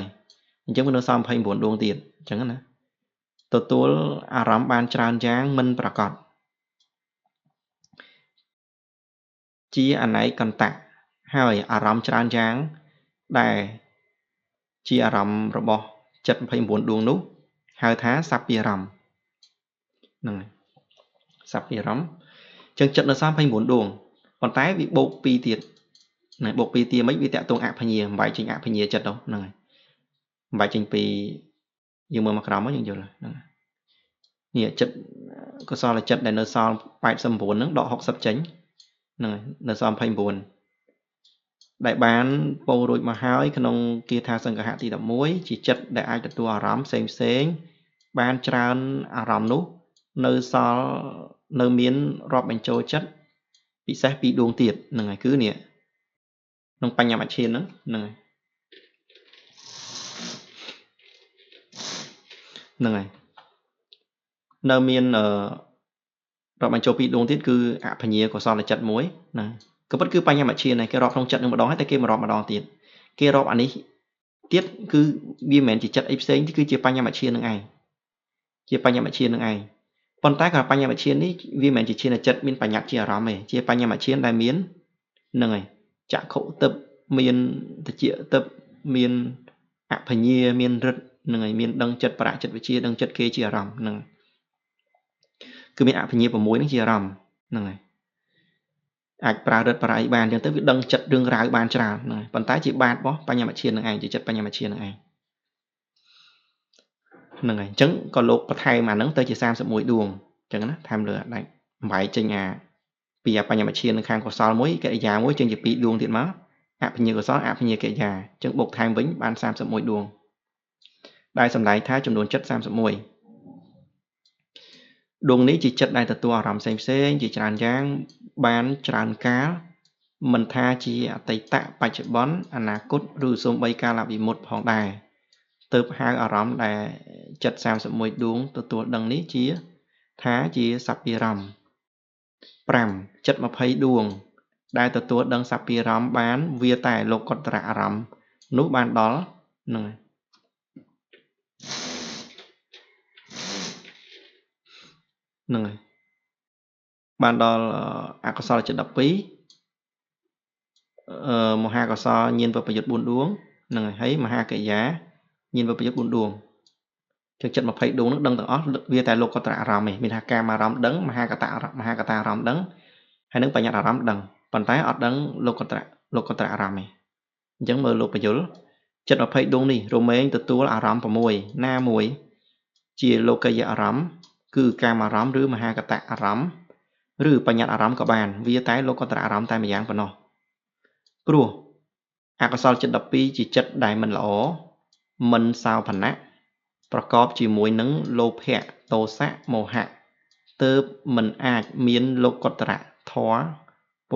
Speaker 1: จังมันซ้ำไฟบนดวงตีนจังนั้นนะตัวอารำบานจานจ้างมันประกอบជាអណ័យកន្តៈហើយអារម្មណ៍ច្រើនយ៉ាងដែលជាអារម្មណ៍របស់ ចិត្ត29ដួងនោះហៅថាសព្វារម្មណ៍ហ្នឹងហើយសព្វារម្មណ៍ចឹងចិត្តនៅសល់29ដួងប៉ុន្តែវាបូក2ទៀតណាបូក2ទៀតមិនវាតាក់ទងអភញ្ញាមិនបែកចេញអភញ្ញាចិត្តទៅហ្នឹងហើយមិនបែកចេញពីយើងមើលមកក្រោមមកយើងយល់ហ្នឹងនេះចិត្តកុសលចិត្តដែលនៅសល់89ហ្នឹងដក60ចេញហ្នឹងហើយនៅសល់29ដែលបានពោលរួចមកហើយក្នុងគាថាសង្កហៈទី11ជាចិត្តដែលអាចទទួលអារម្មណ៍ផ្សេងបានច្រើនអារម្មណ៍នោះនៅសល់នៅមានរាប់បញ្ចូលចិត្តពិសេសពីរដួងទៀតហ្នឹងហើយគឺនេះក្នុងបញ្ញមច្ឆានហ្នឹងហើយនៅមានរាប់បញ្ចូលពីរដួងទៀតគឺអភញ្ញាកុសលចិត្តមួយណាក៏ពិតគឺបញ្ញមច្ឆានដែរគេរាប់ក្នុងចិត្តនឹងម្ដងហើយតែគេមិនរាប់ម្ដងទៀតគេរាប់អានេះទៀតគឺវាមិនមែនជាចិត្តអីផ្សេងគឺជាបញ្ញមច្ឆាននឹងឯងជាបញ្ញមច្ឆាននឹងឯងប៉ុន្តែក៏បញ្ញមច្ឆាននេះវាមិនមែនជាឈានចិត្តមានបញ្ញត្តិជាអារម្មណ៍ទេជាបញ្ញមច្ឆានដែលមានហ្នឹងហើយចក្ខុទិបមានតិចទិបមានអភញ្ញាមានរិទ្ធហ្នឹងហើយមានដឹងចិត្តបរចិត្តវិជាដឹងចិត្តគេជាអារម្មណ៍ហ្នឹងគឺមានអភញ្ញា6ហ្នឹងជាអារម្មណ៍ហ្នឹងហើយអាចប្រើរិទ្ធបរ័យបានអញ្ចឹងទៅវាដឹងចិត្តរឿងរ៉ាវបានច្រើនហ្នឹងហើយប៉ុន្តែជាបាតរបស់បញ្ញមច្ឆាននឹងឯងជាចិត្តបញ្ញមច្ឆាននឹងឯងហ្នឹងហើយអញ្ចឹងក៏លោកបន្ថែមអាហ្នឹងទៅជា31ដួងអញ្ចឹងណាថែមលើដាច់បំបែកចេញពីបញ្ញមច្ឆាននៅខាងកុសលមួយកិរិយាមួយចេញជា2ដួងទៀតមកអភញ្ញាកុសលអភញ្ញាកិរិយាអញ្ចឹងបូកថែមវិញបាន31ដួងដែលសម្ដែងថាចំនួនចិត្ត31ដួងនេះជាចិត្តដែលទទួលអារម្មណ៍ផ្សេងជាច្រើនយ៉ាងបានច្រើនកាលមិនថាជាអតីតបច្ចុប្បន្នអនាគតឬសូម្បីកាលវិមុតផងដែរទើបហៅអារម្មណ៍ដែលចិត្ត31ដួងទទួលដឹងនេះជាថាជាសព្វារម្មណ៍5ចិត្ត20ដួងដែលទទួលដឹងសព្វារម្មណ៍បានវាតែលោកុត្តរអារម្មណ៍នោះបានដល់ហ្នឹងហើយហ្នឹងហើយបានដល់អកុសលចិត្ត12មហាកុសលញាណវិបយុទ្ធ4ដួងហ្នឹងហើយមហាកិរិយាញាណវិបយុទ្ធ4ដួងចឹងចិត្ត20ដួងហ្នឹងដឹងទាំងអស់វាតែលោកុត្តរអារម្មណ៍ឯងមានថាកាមអារម្មណ៍ដឹងមហាកតាអារម្មណ៍ដឹងហើយនឹងបញ្ញត្តិអារម្មណ៍ដឹងប៉ុន្តែអត់ដឹងលោកុត្តរអារម្មណ៍ឯងអញ្ចឹងមើលលោកបញ្យលចិត្ត20ដួងនេះរមែងទទួលអារម្មណ៍6ណាមួយជាលោកយៈអារម្មណ៍គឺកាមអារម្មណ៍ឬមហាកតៈអារម្មណ៍ឬបញ្ញត្តិអារម្មណ៍ក៏បានវាតែលោកុត្តរអារម្មណ៍តែម្យ៉ាងប៉ុណ្ណោះព្រោះអកុសលចិត្ត12ជាចិត្តដែលមិនល្អមិនសោភណៈប្រកបជាមួយនឹងលោភៈទោសៈមោហៈទើបមិនអាចមានលោកុត្តរធម៌9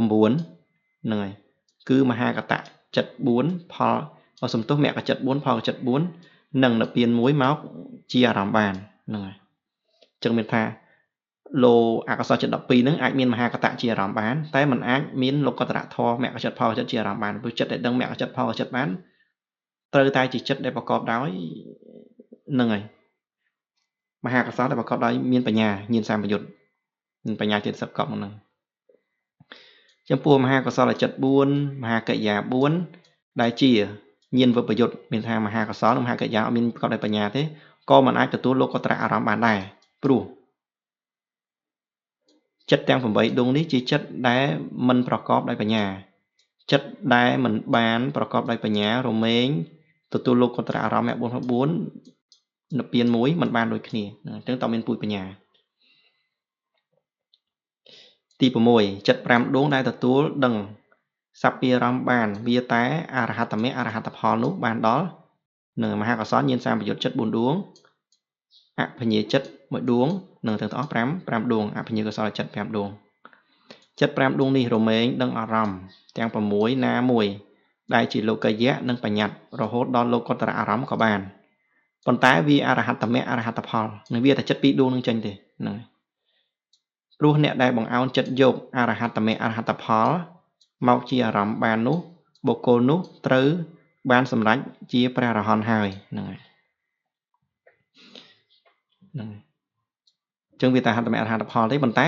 Speaker 1: ហ្នឹងហើយគឺមហាកតៈចិត្ត4ផលសំទុះមគ្គចិត្ត4ផលចិត្ត4និងនិព្វាន1មកជាអារម្មណ៍បានហ្នឹងហើយអញ្ចឹងមានថាលោអកុសលចិត្ត12ហ្នឹងអាចមានមហាកតៈជាអារម្មណ៍បានតែมันអាចមានលោកុត្តរធម៌មគ្គចិត្តផលចិត្តជាអារម្មណ៍បានព្រោះចិត្តដែលដឹងមគ្គចិត្តផលចិត្តបានត្រូវតែជាចិត្តដែលប្រកបដោយហ្នឹងហើយមហាកុសលដែលប្រកបដោយមានបញ្ញាញាណសម្បយុទ្ធមានបញ្ញាចិត្តសឹកកប់ហ្នឹងចំពោះមហាកុសលចិត្ត4មហាកិរិយា4ដែលជាញាណវិបយុទ្ធមានថាមហាកុសលនិងមហាកិរិយាអត់មានប្រកបដោយបញ្ញាទេក៏មិនអាចទទួលលោកុត្តរអារម្មណ៍បានដែរព្រោះចិត្តទាំង8ដួងនេះជាចិត្តដែលមិនប្រកបដោយបញ្ញាចិត្តដែលមិនបានប្រកបដោយបញ្ញារមែងទទួលលោកុត្តរអារម្មណ៍4និព្វាន1មិនបានដូចគ្នាអញ្ចឹងតើមានពូជបញ្ញាទី6ចិត្ត5ដួងដែលទទួលដឹងសព្វារម្មណ៍បានវាតែអរហត្តមគ្គអរហត្តផលនោះបានដល់នឹងមហាកុសលញាណសម្បយុទ្ធចិត្ត4ដួងអភញ្ញាចិត្ត1ដួងនឹងទាំងអស់5ដួងអភញ្ញាកុសលចិត្ត5ដួងចិត្ត5ដួងនេះរមែងដឹងអារម្មណ៍ទាំង6ណាមួយដែលជាលោកយៈនិងបញ្ញត្តិរហូតដល់លោកុត្តរអារម្មណ៍ក៏បានប៉ុន្តែវាអរហត្តមគ្គអរហត្តផលនឹងវាតែចិត្ត2ដួងនឹងចេញទេហ្នឹងព្រោះអ្នកដែលបង្អោនចិត្តយកអរហត្តមគ្គអរហត្តផលមកជាអារម្មណ៍បាននោះបុគ្គលនោះត្រូវបានសម្រេចជាព្រះអរហន្តហើយហ្នឹងហើយអញ្ចឹងវាតែហត្តមគ្គអរហត្តផលទេប៉ុន្តែ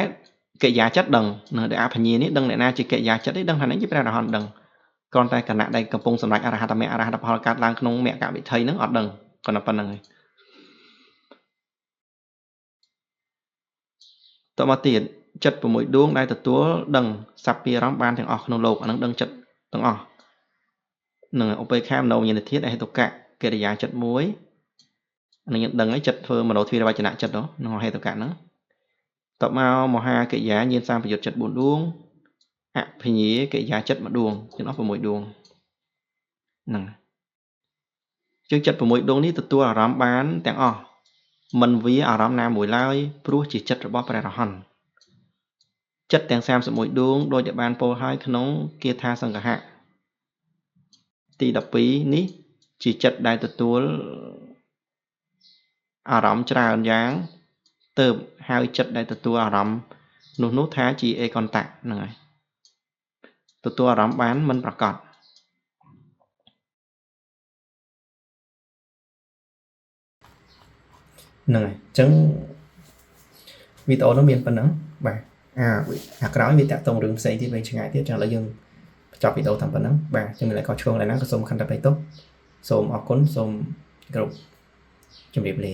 Speaker 1: កិរិយាចិត្តដឹងនៅដែលអភញ្ញានេះដឹងអ្នកណាជាកិរិយាចិត្តទេដឹងថានេះជាព្រះអរហន្តដឹងគ្រាន់តែគណៈដែលកំពុងសម្រេចអរហត្តមគ្គអរហត្តផលកើតឡើងក្នុងមគ្គវិធ័យហ្នឹងអត់ដឹង còn là phần nàyต่อมาទៀតចិត្ត6ដួងដែលទទួលដឹងសัพពីអារម្មណ៍បានទាំងអស់ក្នុងលោកអានឹងដឹងចិត្តទាំងអស់នឹងឧបេក្ខាមនោវិញ្ញាណធាតុអហេតុកៈកិរិយាចិត្តមួយអានឹងយើងដឹងហើយចិត្តធ្វើមโนទ្វារវចនៈចិត្តនោះអហេតុកៈហ្នឹងតបមកមហាកិរិយាញាណសម្បយុទ្ធចិត្ត4ដួងអភិញ្ញាកិរិយាចិត្ត1ដួងទាំងអស់6ដួងហ្នឹងជាងចិត្ត6ដួងនេះទទួលអារម្មណ៍បានទាំងអស់មិនវាអារម្មណ៍ណាមួយឡើយព្រោះជាចិត្តរបស់ព្រះរហន្តចិត្តទាំង31ដួងដោយដែលបានពោលហើយក្នុងគាថាសង្កហៈទី12នេះជាចិត្តដែលទទួលអារម្មណ៍ច្រើនយ៉ាងទើបហៅចិត្តដែលទទួលអារម្មណ៍នោះថាជាឯកន្តៈហ្នឹងហើយទទួលអារម្មណ៍បានមិនប្រកបហ្នឹងហើយអញ្ចឹងវីដេអូនោះមានប៉ុណ្ណឹងបាទអាក្រោយវាតាក់ទងរឿងផ្សេងទៀតវិញឆ្ងាយទៀតចឹងឥឡូវយើងបញ្ចប់វីដេអូតាមប៉ុណ្ណឹងបាទចឹងមានតែក៏ឆ្លងឡើយណាក៏សូមខន្តីបេទោសសូមអរគុណសូមគោរពជម្រាបលា